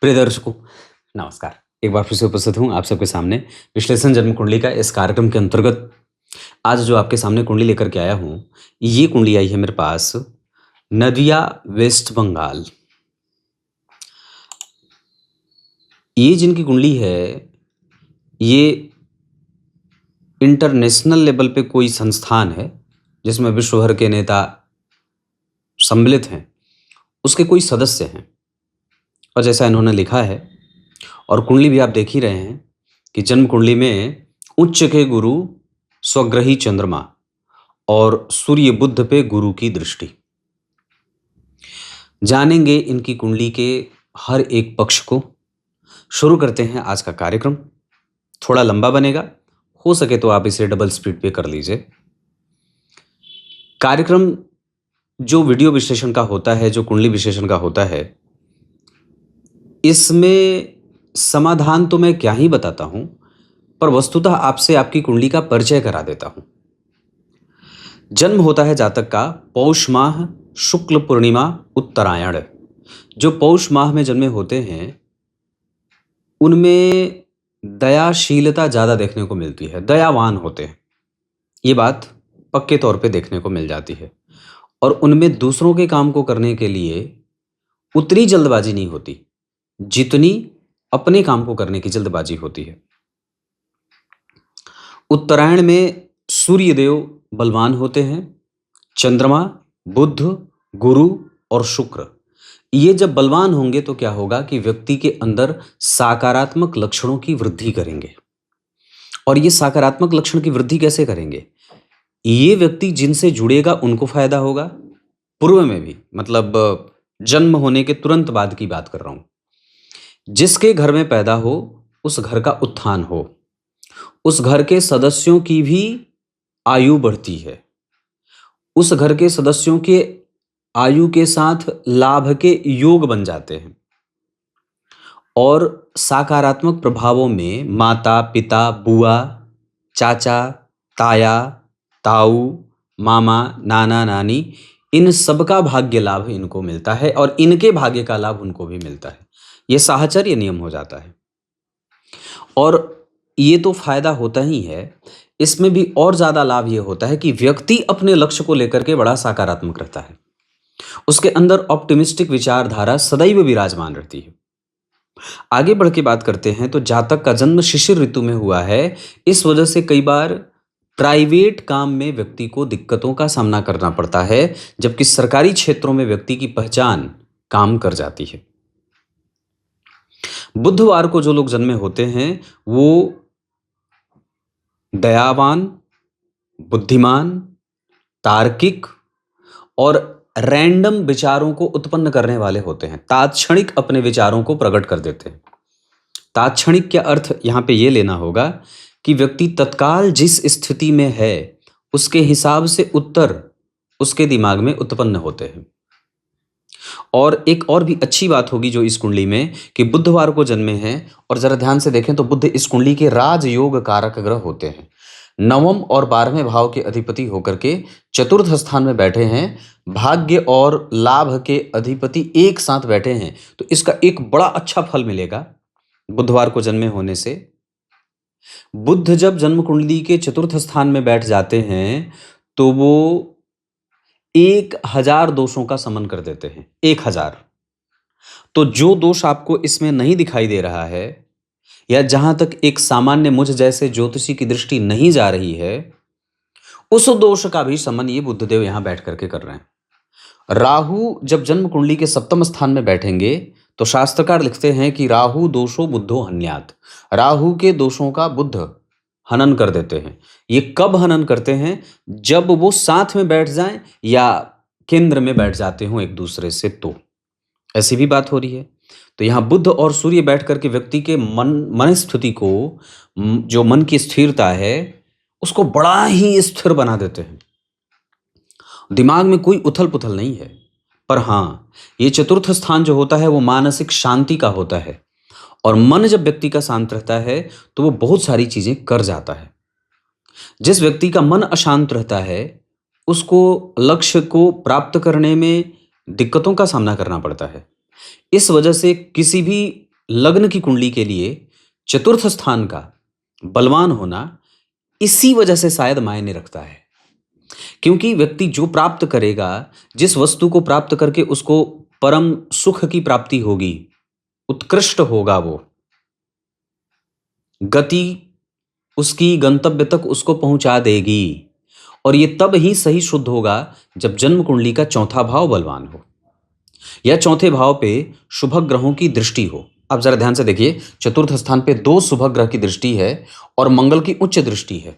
प्रिय दर्शकों, नमस्कार। एक बार फिर से उपस्थित हूँ आप सबके सामने विश्लेषण जन्म कुंडली का इस कार्यक्रम के अंतर्गत। आज जो आपके सामने कुंडली लेकर के आया हूँ, ये कुंडली आई है मेरे पास नदिया, वेस्ट बंगाल। ये जिनकी कुंडली है, ये इंटरनेशनल लेवल पे कोई संस्थान है, जिसमें विश्व भर के नेता सम्मिलित हैं, उसके कोई सदस्य हैं। और जैसा इन्होंने लिखा है, और कुंडली भी आप देख ही रहे हैं कि जन्म कुंडली में उच्च के गुरु स्वग्रही चंद्रमा और सूर्य बुध पे गुरु की दृष्टि। जानेंगे इनकी कुंडली के हर एक पक्ष को। शुरू करते हैं आज का कार्यक्रम। थोड़ा लंबा बनेगा, हो सके तो आप इसे डबल स्पीड पे कर लीजिए। कार्यक्रम जो वीडियो विश्लेषण का होता है, जो कुंडली विश्लेषण का होता है, इसमें समाधान तो मैं क्या ही बताता हूं, पर वस्तुतः आपसे आपकी कुंडली का परिचय करा देता हूं। जन्म होता है जातक का पौष माह, शुक्ल पूर्णिमा, उत्तरायण। जो पौष माह में जन्मे होते हैं, उनमें दयाशीलता ज्यादा देखने को मिलती है, दयावान होते हैं। ये बात पक्के तौर पे देखने को मिल जाती है। और उनमें दूसरों के काम को करने के लिए उतनी जल्दबाजी नहीं होती जितनी अपने काम को करने की जल्दबाजी होती है। उत्तरायण में सूर्य देव बलवान होते हैं। चंद्रमा, बुध, गुरु और शुक्र, ये जब बलवान होंगे तो क्या होगा कि व्यक्ति के अंदर सकारात्मक लक्षणों की वृद्धि करेंगे। और ये सकारात्मक लक्षण की वृद्धि कैसे करेंगे? ये व्यक्ति जिनसे जुड़ेगा उनको फायदा होगा। पूर्व में भी, मतलब जन्म होने के तुरंत बाद की बात कर रहा हूं। जिसके घर में पैदा हो, उस घर का उत्थान हो, उस घर के सदस्यों की भी आयु बढ़ती है। उस घर के सदस्यों के आयु के साथ लाभ के योग बन जाते हैं। और सकारात्मक प्रभावों में माता, पिता, बुआ, चाचा, ताया, ताऊ, मामा, नाना, नानी, इन सबका भाग्य लाभ इनको मिलता है और इनके भाग्य का लाभ उनको भी मिलता है। ये साहचर्य नियम हो जाता है। और ये तो फायदा होता ही है, इसमें भी और ज्यादा लाभ ये होता है कि व्यक्ति अपने लक्ष्य को लेकर के बड़ा सकारात्मक रहता है। उसके अंदर ऑप्टिमिस्टिक विचारधारा सदैव विराजमान रहती है। आगे बढ़ के बात करते हैं तो जातक का जन्म शिशिर ऋतु में हुआ है। इस वजह से कई बार प्राइवेट काम में व्यक्ति को दिक्कतों का सामना करना पड़ता है, जबकि सरकारी क्षेत्रों में व्यक्ति की पहचान काम कर जाती है। बुधवार को जो लोग जन्मे होते हैं, वो दयावान, बुद्धिमान, तार्किक और रैंडम विचारों को उत्पन्न करने वाले होते हैं। तात्क्षणिक अपने विचारों को प्रकट कर देते हैं। तात्क्षणिक का अर्थ यहां पे ये लेना होगा कि व्यक्ति तत्काल जिस स्थिति में है, उसके हिसाब से उत्तर उसके दिमाग में उत्पन्न होते हैं। और एक और भी अच्छी बात होगी जो इस कुंडली में, कि बुधवार को जन्मे हैं, और जरा ध्यान से देखें तो बुध इस कुंडली के राजयोग कारक ग्रह होते हैं। नवम और 12वें भाव के अधिपति होकर के चतुर्थ स्थान में बैठे हैं। भाग्य और लाभ के अधिपति एक साथ बैठे हैं, तो इसका एक बड़ा अच्छा फल मिलेगा बुधवार को जन्मे होने से। बुध जब जन्म कुंडली के चतुर्थ स्थान में बैठ जाते हैं, तो वो 1000 दोषों का समन कर देते हैं। 1000। तो जो दोष आपको इसमें नहीं दिखाई दे रहा है, या जहां तक एक सामान्य मुझ जैसे ज्योतिषी की दृष्टि नहीं जा रही है, उस दोष का भी समन ये बुद्धदेव यहां बैठ करके कर रहे हैं। राहु जब जन्म कुंडली के सप्तम स्थान में बैठेंगे, तो शास्त्रकार लिखते हैं कि राहु दोषो बुद्धो हन्यात। राहु के दोषों का बुध हनन कर देते हैं। ये कब हनन करते हैं? जब वो साथ में बैठ जाएं या केंद्र में बैठ जाते हो एक दूसरे से, तो ऐसी भी बात हो रही है। तो यहां बुध और सूर्य बैठ करके व्यक्ति के मन स्थिति को, जो मन की स्थिरता है, उसको बड़ा ही स्थिर बना देते हैं। दिमाग में कोई उथल पुथल नहीं है। पर हां, ये चतुर्थ स्थान जो होता है वो मानसिक शांति का होता है। और मन जब व्यक्ति का शांत रहता है, तो वो बहुत सारी चीजें कर जाता है। जिस व्यक्ति का मन अशांत रहता है, उसको लक्ष्य को प्राप्त करने में दिक्कतों का सामना करना पड़ता है। इस वजह से किसी भी लग्न की कुंडली के लिए चतुर्थ स्थान का बलवान होना इसी वजह से शायद मायने रखता है, क्योंकि व्यक्ति जो प्राप्त करेगा, जिस वस्तु को प्राप्त करके उसको परम सुख की प्राप्ति होगी, उत्कृष्ट होगा, वो गति उसकी गंतव्य तक उसको पहुंचा देगी। और ये तब ही सही शुद्ध होगा जब जन्म कुंडली का चौथा भाव बलवान हो या चौथे भाव पे शुभ ग्रहों की दृष्टि हो। आप जरा ध्यान से देखिए, चतुर्थ स्थान पे 2 शुभ ग्रह की दृष्टि है और मंगल की उच्च दृष्टि है।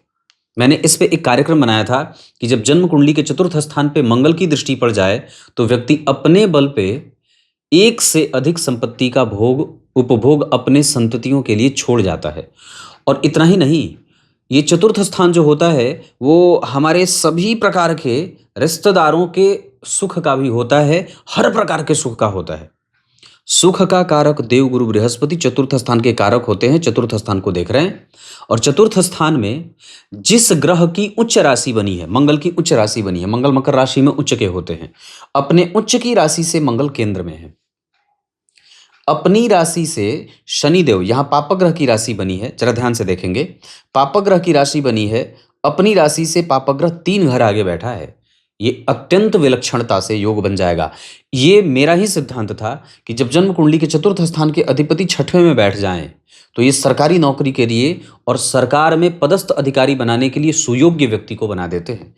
मैंने इस पे एक कार्यक्रम बनाया था कि जब जन्म कुंडली के चतुर्थ स्थान पे मंगल की दृष्टि पड़ जाए तो व्यक्ति अपने बल पे एक से अधिक संपत्ति का उपभोग अपने संततियों के लिए छोड़ जाता है। और इतना ही नहीं, ये चतुर्थ स्थान जो होता है वो हमारे सभी प्रकार के रिश्तेदारों के सुख का भी होता है, हर प्रकार के सुख का होता है। सुख का कारक देवगुरु बृहस्पति चतुर्थ स्थान के कारक होते हैं, चतुर्थ स्थान को देख रहे हैं। और चतुर्थ स्थान में जिस ग्रह की उच्च राशि बनी है, मंगल की उच्च राशि बनी है, मंगल मकर राशि में उच्च के होते हैं, अपने उच्च की राशि से मंगल केंद्र में है। अपनी राशि से शनिदेव, यहां पापग्रह की राशि बनी है, जरा ध्यान से देखेंगे, पापग्रह की राशि बनी है, अपनी राशि से पापग्रह 3 घर आगे बैठा है। ये अत्यंत विलक्षणता से योग बन जाएगा। ये मेरा ही सिद्धांत था कि जब जन्म कुंडली के चतुर्थ स्थान के अधिपति 6वें में बैठ जाएं तो ये सरकारी नौकरी के लिए और सरकार में पदस्थ अधिकारी बनाने के लिए सुयोग्य व्यक्ति को बना देते हैं।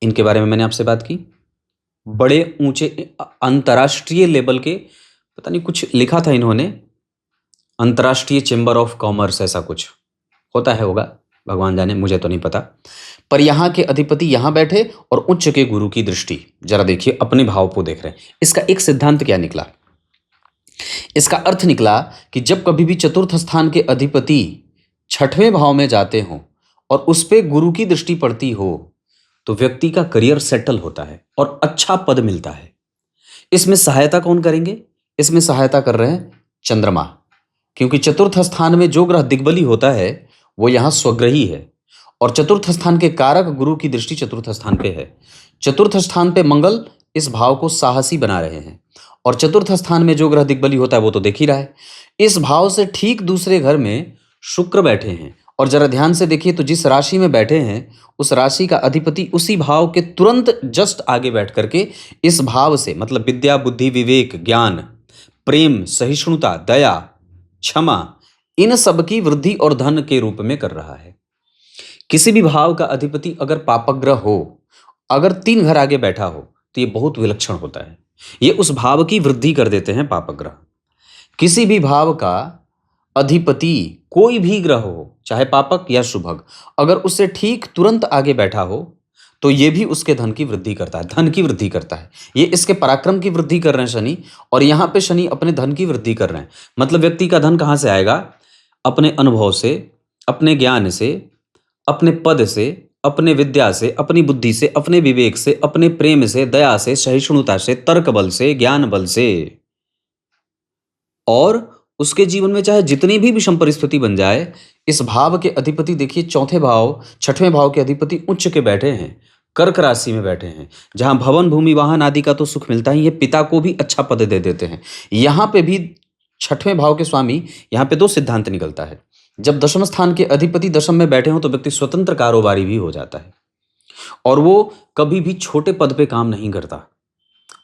इनके बारे में मैंने आपसे बात की। बड़े ऊंचे अंतर्राष्ट्रीय लेवल के, पता नहीं कुछ लिखा था इन्होंने, अंतर्राष्ट्रीय चेंबर ऑफ कॉमर्स, ऐसा कुछ होता है, होगा, भगवान जाने, मुझे तो नहीं पता। पर यहाँ के अधिपति यहाँ बैठे और उच्च के गुरु की दृष्टि, जरा देखिए, अपने भाव को देख रहे हैं। इसका एक सिद्धांत क्या निकला? इसका अर्थ निकला कि जब कभी भी चतुर्थ स्थान के अधिपति 6वें भाव में जाते हों और उस पे गुरु की दृष्टि पड़ती हो तो व्यक्ति का करियर सेटल होता है और अच्छा पद मिलता है। इसमें सहायता कौन करेंगे? इसमें सहायता कर रहे हैं चंद्रमा, क्योंकि चतुर्थ स्थान में जो ग्रह दिग्बली होता है वो यहाँ स्वग्रही है और चतुर्थ स्थान के कारक गुरु की दृष्टि चतुर्थ स्थान पे है। चतुर्थ स्थान पे मंगल इस भाव को साहसी बना रहे हैं और चतुर्थ स्थान में जो ग्रह दिग्बली होता है वो तो देख ही रहा है। इस भाव से ठीक दूसरे घर में शुक्र बैठे हैं और जरा ध्यान से देखिए तो जिस राशि में बैठे हैं उस राशि का अधिपति उसी भाव के तुरंत जस्ट आगे बैठ करके इस भाव से, मतलब विद्या, बुद्धि, विवेक, ज्ञान, प्रेम, सहिष्णुता, दया, क्षमा, इन सब की वृद्धि और धन के रूप में कर रहा है। किसी भी भाव का अधिपति अगर पापग्रह हो, अगर 3 घर आगे बैठा हो तो ये बहुत विलक्षण होता है। ये उस भाव की वृद्धि कर देते हैं पापग्रह। किसी भी भाव का अधिपति कोई भी ग्रह हो, चाहे पापक या शुभग, अगर उससे ठीक तुरंत आगे बैठा हो तो ये भी उसके धन की वृद्धि करता है, धन की वृद्धि करता है। ये इसके पराक्रम की वृद्धि कर रहे हैं शनि, और यहाँ पे शनि अपने धन की वृद्धि कर रहे हैं। मतलब व्यक्ति का धन कहाँ से आएगा? अपने अनुभव से, अपने ज्ञान से, अपने पद से, अपने विद्या से, अपनी बुद्धि से, अपने विवेक से, अपने प्रेम से, दया से, सहिष्णुता से, तर्क बल से, ज्ञान बल से। और उसके जीवन में चाहे जितनी भी विषम परिस्थिति बन जाए, इस भाव के अधिपति देखिए, चौथे भाव 6वें भाव के अधिपति उच्च के बैठे हैं, कर्क राशि में बैठे हैं, जहां भवन, भूमि, वाहन आदि का तो सुख मिलता ही है, पिता को भी अच्छा पद दे देते हैं। यहां पे भी 6वें भाव के स्वामी, यहां पे 2 सिद्धांत निकलता है। जब दशम स्थान के अधिपति दशम में बैठे हो तो व्यक्ति स्वतंत्र कारोबारी भी हो जाता है और वो कभी भी छोटे पद पे काम नहीं करता,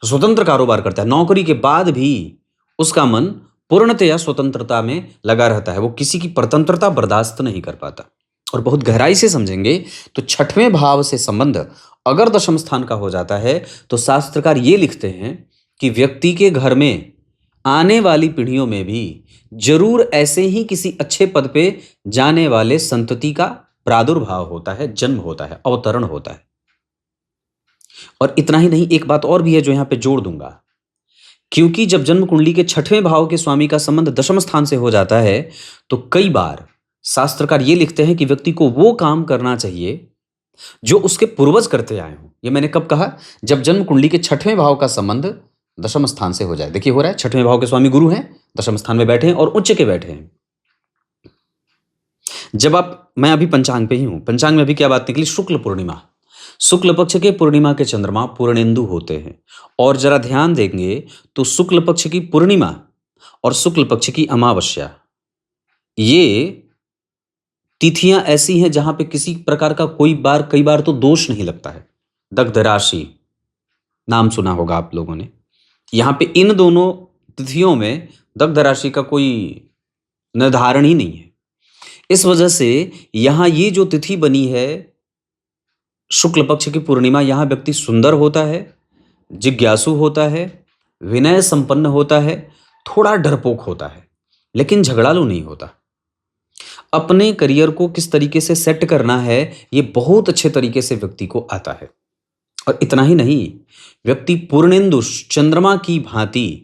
स्वतंत्र कारोबार करता है। नौकरी के बाद भी उसका मन पूर्णतया स्वतंत्रता में लगा रहता है, वो किसी की परतंत्रता बर्दाश्त नहीं कर पाता। और बहुत गहराई से समझेंगे तो 6वें भाव से संबंध अगर दशम स्थान का हो जाता है तो शास्त्रकार ये लिखते हैं कि व्यक्ति के घर में आने वाली पीढ़ियों में भी जरूर ऐसे ही किसी अच्छे पद पे जाने वाले संतति का प्रादुर्भाव होता है, जन्म होता है, अवतरण होता है। और इतना ही नहीं, एक बात और भी है जो यहां पे जोड़ दूंगा, क्योंकि जब जन्म कुंडली के 6वें भाव के स्वामी का संबंध दशम स्थान से हो जाता है तो कई बार शास्त्रकार ये लिखते हैं कि व्यक्ति को वो काम करना चाहिए जो उसके पूर्वज करते आए हों। ये मैंने कब कहा? जब जन्म कुंडली के 6वें भाव का संबंध दशम स्थान से हो जाए। देखिए हो रहा है, 6वें भाव के स्वामी गुरु हैं, दशम स्थान में बैठे हैं और उच्च के बैठे हैं। मैं अभी पंचांग पे ही हूं, पंचांग में अभी क्या बात निकली? शुक्ल पूर्णिमा, शुक्ल पक्ष के पूर्णिमा के चंद्रमा पूर्णेंदु होते हैं। और जरा ध्यान देंगे तो शुक्ल पक्ष की पूर्णिमा और शुक्ल पक्ष की अमावस्या, ये तिथियां ऐसी हैं जहां पे किसी प्रकार का कई बार तो दोष नहीं लगता है। दग्ध राशि नाम सुना होगा आप लोगों ने। यहां पे इन दोनों तिथियों में दग्ध राशि का कोई निर्धारण ही नहीं है। इस वजह से यहां ये जो तिथि बनी है शुक्ल पक्ष की पूर्णिमा, यहां व्यक्ति सुंदर होता है, जिज्ञासु होता है, विनय संपन्न होता है, थोड़ा डरपोक होता है, लेकिन झगड़ालू नहीं होता। अपने करियर को किस तरीके से सेट करना है ये बहुत अच्छे तरीके से व्यक्ति को आता है। और इतना ही नहीं, व्यक्ति पूर्णेंदु चंद्रमा की भांति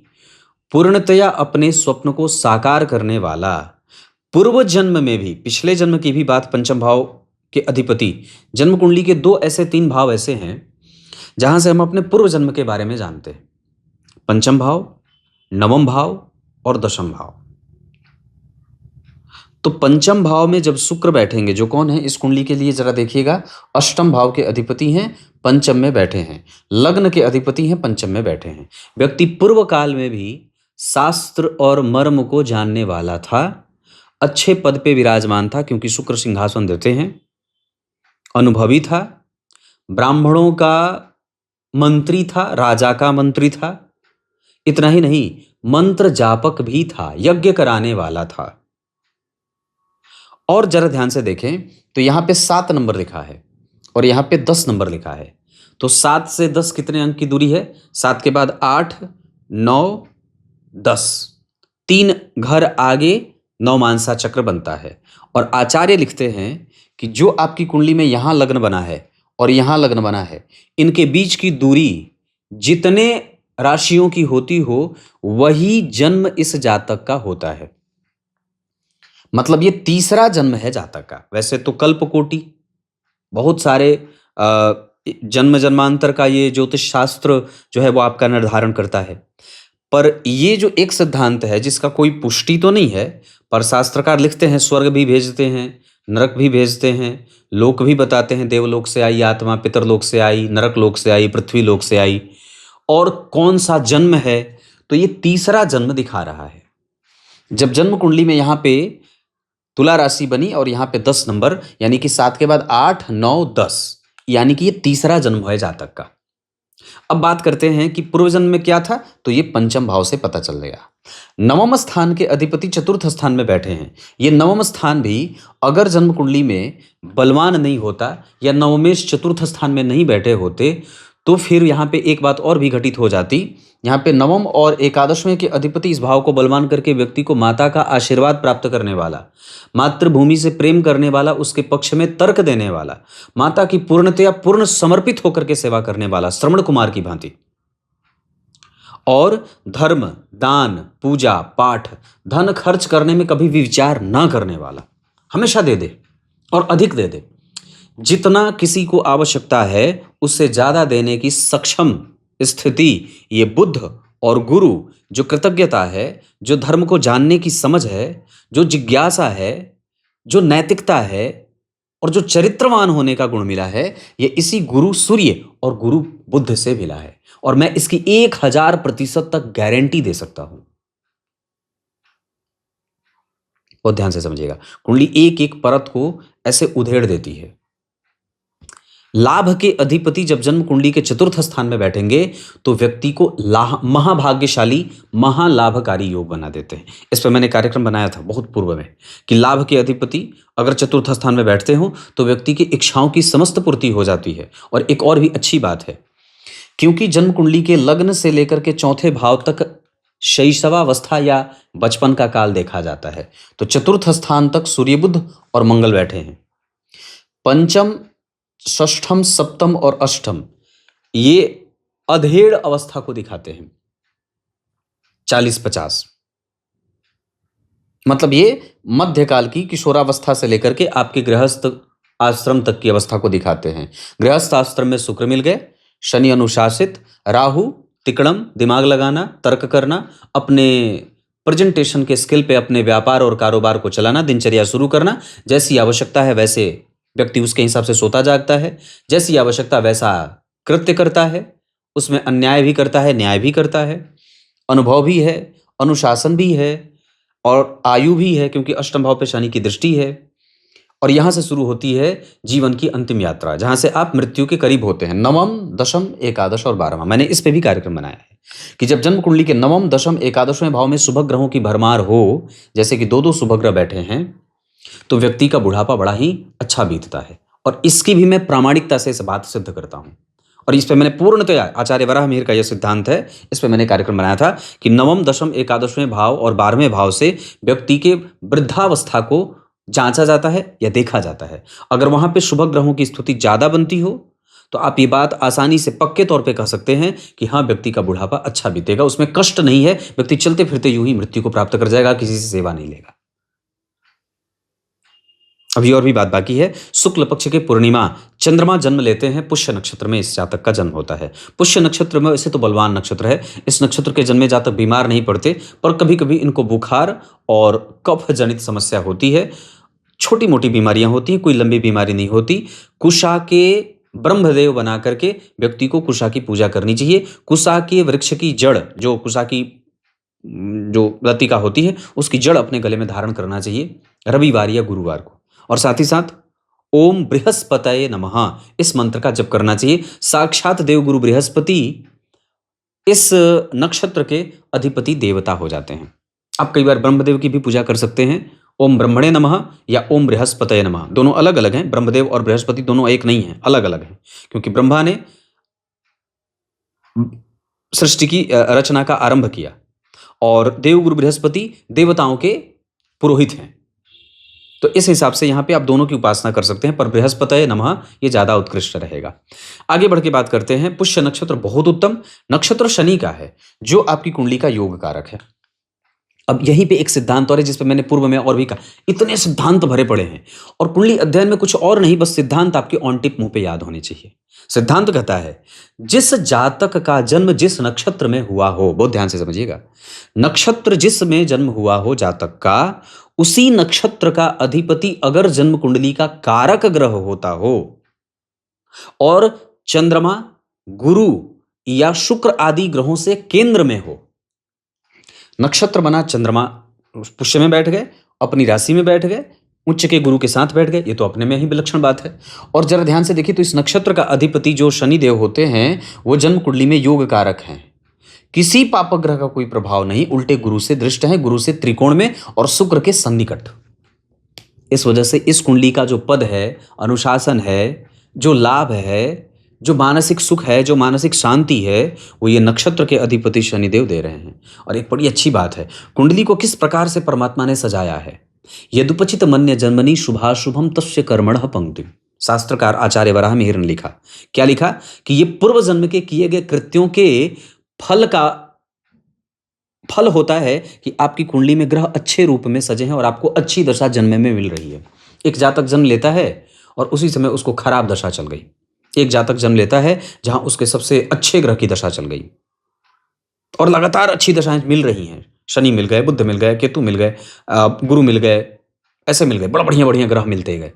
पूर्णतया अपने स्वप्न को साकार करने वाला, पूर्व जन्म में भी, पिछले जन्म की भी बात, पंचम भाव के अधिपति, जन्म कुंडली के तीन भाव ऐसे हैं जहां से हम अपने पूर्व जन्म के बारे में जानते हैं। पंचम भाव, नवम भाव और दशम भाव। तो पंचम भाव में जब शुक्र बैठेंगे, जो कौन है इस कुंडली के लिए जरा देखिएगा, अष्टम भाव के अधिपति हैं, पंचम में बैठे हैं, लग्न के अधिपति हैं, पंचम में बैठे हैं। व्यक्ति पूर्व काल में भी शास्त्र और मर्म को जानने वाला था, अच्छे पद पे विराजमान था क्योंकि शुक्र सिंहासन देते हैं, अनुभवी था, ब्राह्मणों का मंत्री था, राजा का मंत्री था। इतना ही नहीं, मंत्र जापक भी था, यज्ञ कराने वाला था। और जरा ध्यान से देखें तो यहां पे 7 नंबर लिखा है और यहां पे 10 नंबर लिखा है। तो 7 से 10 कितने अंक की दूरी है? 7 के बाद 8, 9, 10, 3 घर आगे नवमांसा चक्र बनता है। और आचार्य लिखते हैं कि जो आपकी कुंडली में यहां लग्न बना है और यहां लग्न बना है, इनके बीच की दूरी जितने राशियों की होती हो वही जन्म इस जातक का होता है। मतलब ये तीसरा जन्म है जातक का। वैसे तो कल्पकोटि, बहुत सारे जन्म जन्मांतर का ये ज्योतिष शास्त्र जो है वो आपका निर्धारण करता है, पर ये जो एक सिद्धांत है जिसका कोई पुष्टि तो नहीं है, पर शास्त्रकार लिखते हैं, स्वर्ग भी भेजते हैं, नरक भी भेजते हैं, लोक भी बताते हैं, देवलोक से आई आत्मा, पितरलोक से आई, नरक लोक से आई, पृथ्वी लोक से आई, और कौन सा जन्म है, तो ये तीसरा जन्म दिखा रहा है। जब जन्म कुंडली में यहाँ पे तुला राशि बनी और यहाँ पे 10 नंबर, यानी कि 7 के बाद 8, 9, 10, यानी कि ये तीसरा जन्म है जातक का। अब बात करते हैं कि पूर्व जन्म में क्या था, तो ये पंचम भाव से पता चल गया। नवम स्थान के अधिपति चतुर्थ स्थान में बैठे हैं। ये नवम स्थान भी अगर जन्म कुंडली में बलवान नहीं होता या नवमेश चतुर्थ स्थान में नहीं बैठे होते तो फिर यहाँ पे एक बात और भी घटित हो जाती। यहाँ पे नवम और एकादशवें के अधिपति इस भाव को बलवान करके व्यक्ति को माता का आशीर्वाद प्राप्त करने वाला, मातृभूमि से प्रेम करने वाला, उसके पक्ष में तर्क देने वाला, माता की पूर्णतया पूर्ण समर्पित होकर के सेवा करने वाला, श्रवण कुमार की भांति, और धर्म, दान, पूजा पाठ, धन खर्च करने में कभी भी विचार ना करने वाला, हमेशा दे दे और अधिक दे दे। जितना किसी को आवश्यकता है उससे ज्यादा देने की सक्षम स्थिति ये बुद्ध और गुरु, जो कृतज्ञता है, जो धर्म को जानने की समझ है, जो जिज्ञासा है, जो नैतिकता है और जो चरित्रवान होने का गुण मिला है, ये इसी गुरु सूर्य और गुरु बुद्ध से मिला है। और मैं इसकी 1000% तक गारंटी दे सकता हूं। बहुत ध्यान से समझिएगा, कुंडली एक एक परत को ऐसे उधेड़ देती है। लाभ के अधिपति जब जन्म कुंडली के चतुर्थ स्थान में बैठेंगे तो व्यक्ति को महाभाग्यशाली, महालाभकारी योग बना देते हैं। इस पर मैंने कार्यक्रम बनाया था बहुत पूर्व में कि लाभ के अधिपति अगर चतुर्थ स्थान में बैठते हो तो व्यक्ति की इच्छाओं की समस्त पूर्ति हो जाती है। और एक और भी अच्छी बात है, क्योंकि जन्म कुंडली के लग्न से लेकर के चौथे भाव तक शैशवावस्था या बचपन का काल देखा जाता है, तो चतुर्थ स्थान तक सूर्य, बुध और मंगल बैठे हैं। पंचम, षष्ठम, सप्तम और अष्टम ये अधेड़ अवस्था को दिखाते हैं, 40-50, मतलब ये मध्यकाल की किशोरावस्था से लेकर के आपके गृहस्थ आश्रम तक की अवस्था को दिखाते हैं। गृहस्थ आश्रम में शुक्र मिल गए, शनि अनुशासित, राहु तिकड़म, दिमाग लगाना, तर्क करना, अपने प्रेजेंटेशन के स्किल पे अपने व्यापार और कारोबार को चलाना, दिनचर्या शुरू करना, जैसी आवश्यकता है वैसे व्यक्ति उसके हिसाब से सोता जागता है, जैसी आवश्यकता वैसा कृत्य करता है, उसमें अन्याय भी करता है, न्याय भी करता है, अनुभव भी है, अनुशासन भी है और आयु भी है, क्योंकि अष्टम भाव पे शनि की दृष्टि है। और यहाँ से शुरू होती है जीवन की अंतिम यात्रा, जहाँ से आप मृत्यु के करीब होते हैं। नवम, दशम, एकादश और 12वां, मैंने इस पे भी कार्यक्रम बनाया है कि जब जन्म कुंडली के नवम, दशम, एकादशवें भाव में शुभ ग्रहों की भरमार हो, जैसे कि दो दो शुभ ग्रह बैठे हैं, तो व्यक्ति का बुढ़ापा बड़ा ही अच्छा बीतता है। और इसकी भी मैं प्रामाणिकता से इस बात सिद्ध करता हूं। और इस पे मैंने पूर्णतया, आचार्य वराह मिहिर का यह सिद्धांत है, इस पे मैंने कार्यक्रम बनाया था कि नवम, दशम, एकादशवें भाव और 12वें भाव से व्यक्ति के वृद्धावस्था को जांचा जाता है या देखा जाता है। अगर वहां पे शुभ ग्रहों की स्थिति ज्यादा बनती हो तो आप ये बात आसानी से पक्के तौर पे कह सकते हैं कि हाँ, व्यक्ति का बुढ़ापा अच्छा बीतेगा, उसमें कष्ट नहीं है, व्यक्ति चलते फिरते यूं ही मृत्यु को प्राप्त कर जाएगा, किसी से सेवा नहीं लेगा। अभी और भी बात बाकी है। शुक्ल पक्ष के पूर्णिमा चंद्रमा जन्म लेते हैं, पुष्य नक्षत्र में इस जातक का जन्म होता है। पुष्य नक्षत्र में वैसे तो बलवान नक्षत्र है, इस नक्षत्र के जन्मे जातक बीमार नहीं पड़ते, पर कभी कभी इनको बुखार और कफ जनित समस्या होती है। छोटी मोटी बीमारियां होती हैं, कोई लंबी बीमारी नहीं होती। कुशा के ब्रह्मदेव बना करके व्यक्ति को कुशा की पूजा करनी चाहिए। कुशा के वृक्ष की जड़, जो कुशा की जो लतिका होती है, उसकी जड़ अपने गले में धारण करना चाहिए रविवार या गुरुवार को। और साथ ही साथ ओम बृहस्पतये नमः इस मंत्र का जप करना चाहिए। साक्षात देवगुरु बृहस्पति इस नक्षत्र के अधिपति देवता हो जाते हैं। आप कई बार ब्रह्मदेव की भी पूजा कर सकते हैं, ओम ब्रह्मणे नमः या ओम बृहस्पतये नमः, दोनों अलग अलग हैं। ब्रह्मदेव और बृहस्पति दोनों एक नहीं हैं, अलग अलग हैं, क्योंकि ब्रह्मा ने सृष्टि की रचना का आरंभ किया और देवगुरु बृहस्पति देवताओं के पुरोहित हैं। तो इस हिसाब से यहां पे आप दोनों की उपासना कर सकते हैं, पर बृहस्पतये नमः ये ज्यादा उत्कृष्ट रहेगा। आगे बढ़ के बात करते हैं। पुष्य नक्षत्र बहुत उत्तम नक्षत्र शनि का है, जो आपकी कुंडली का योग कारक है। अब यहीं पे एक सिद्धांत और है, जिसपे मैंने पूर्व में और भी कहा, इतने सिद्धांत भरे पड़े हैं और कुंडली अध्ययन में कुछ और नहीं, बस सिद्धांत आपके ऑन टिप मुंह पे याद होने चाहिए। सिद्धांत कहता है, जिस जातक का जन्म जिस नक्षत्र में हुआ हो, बहुत ध्यान से समझिएगा, नक्षत्र जिसमें जन्म हुआ हो जातक का, उसी नक्षत्र का अधिपति अगर जन्म कुंडली का कारक ग्रह होता हो और चंद्रमा, गुरु या शुक्र आदि ग्रहों से केंद्र में हो, नक्षत्र बना, चंद्रमा पुष्य में बैठ गए, अपनी राशि में बैठ गए, उच्च के गुरु के साथ बैठ गए, ये तो अपने में ही विलक्षण बात है। और जरा ध्यान से देखिए तो इस नक्षत्र का अधिपति जो शनि देव होते हैं, वो जन्म कुंडली में योग कारक हैं। किसी पापक ग्रह का कोई प्रभाव नहीं, उल्टे गुरु से दृष्ट है, गुरु से त्रिकोण में और शुक्र के सन्निकट। इस वजह से इस कुंडली का जो पद है, अनुशासन है, जो लाभ है, जो मानसिक सुख है, जो मानसिक शांति है, वो ये नक्षत्र के अधिपति शनिदेव दे रहे हैं। और एक बड़ी अच्छी बात है, कुंडली को किस प्रकार से परमात्मा ने सजाया है। यदुपचित मन्य जन्मनि शुभाशुभम तस्य कर्मणः पंक्ति, शास्त्रकार आचार्य वराह मिहिर ने लिखा। क्या लिखा कि ये पूर्व जन्म के किए गए कृत्यों के फल का फल होता है कि आपकी कुंडली में ग्रह अच्छे रूप में सजे हैं और आपको अच्छी दशा जन्म में मिल रही है। एक जातक जन्म लेता है और उसी समय उसको खराब दशा चल गई। एक जातक जन्म लेता है जहां उसके सबसे अच्छे ग्रह की दशा चल गई और लगातार अच्छी दशाएं मिल रही हैं। शनि मिल गए, बुध मिल गए, केतु मिल गए, गुरु मिल गए, ऐसे मिल गए, बड़ा बढ़िया बढ़िया ग्रह मिलते गए।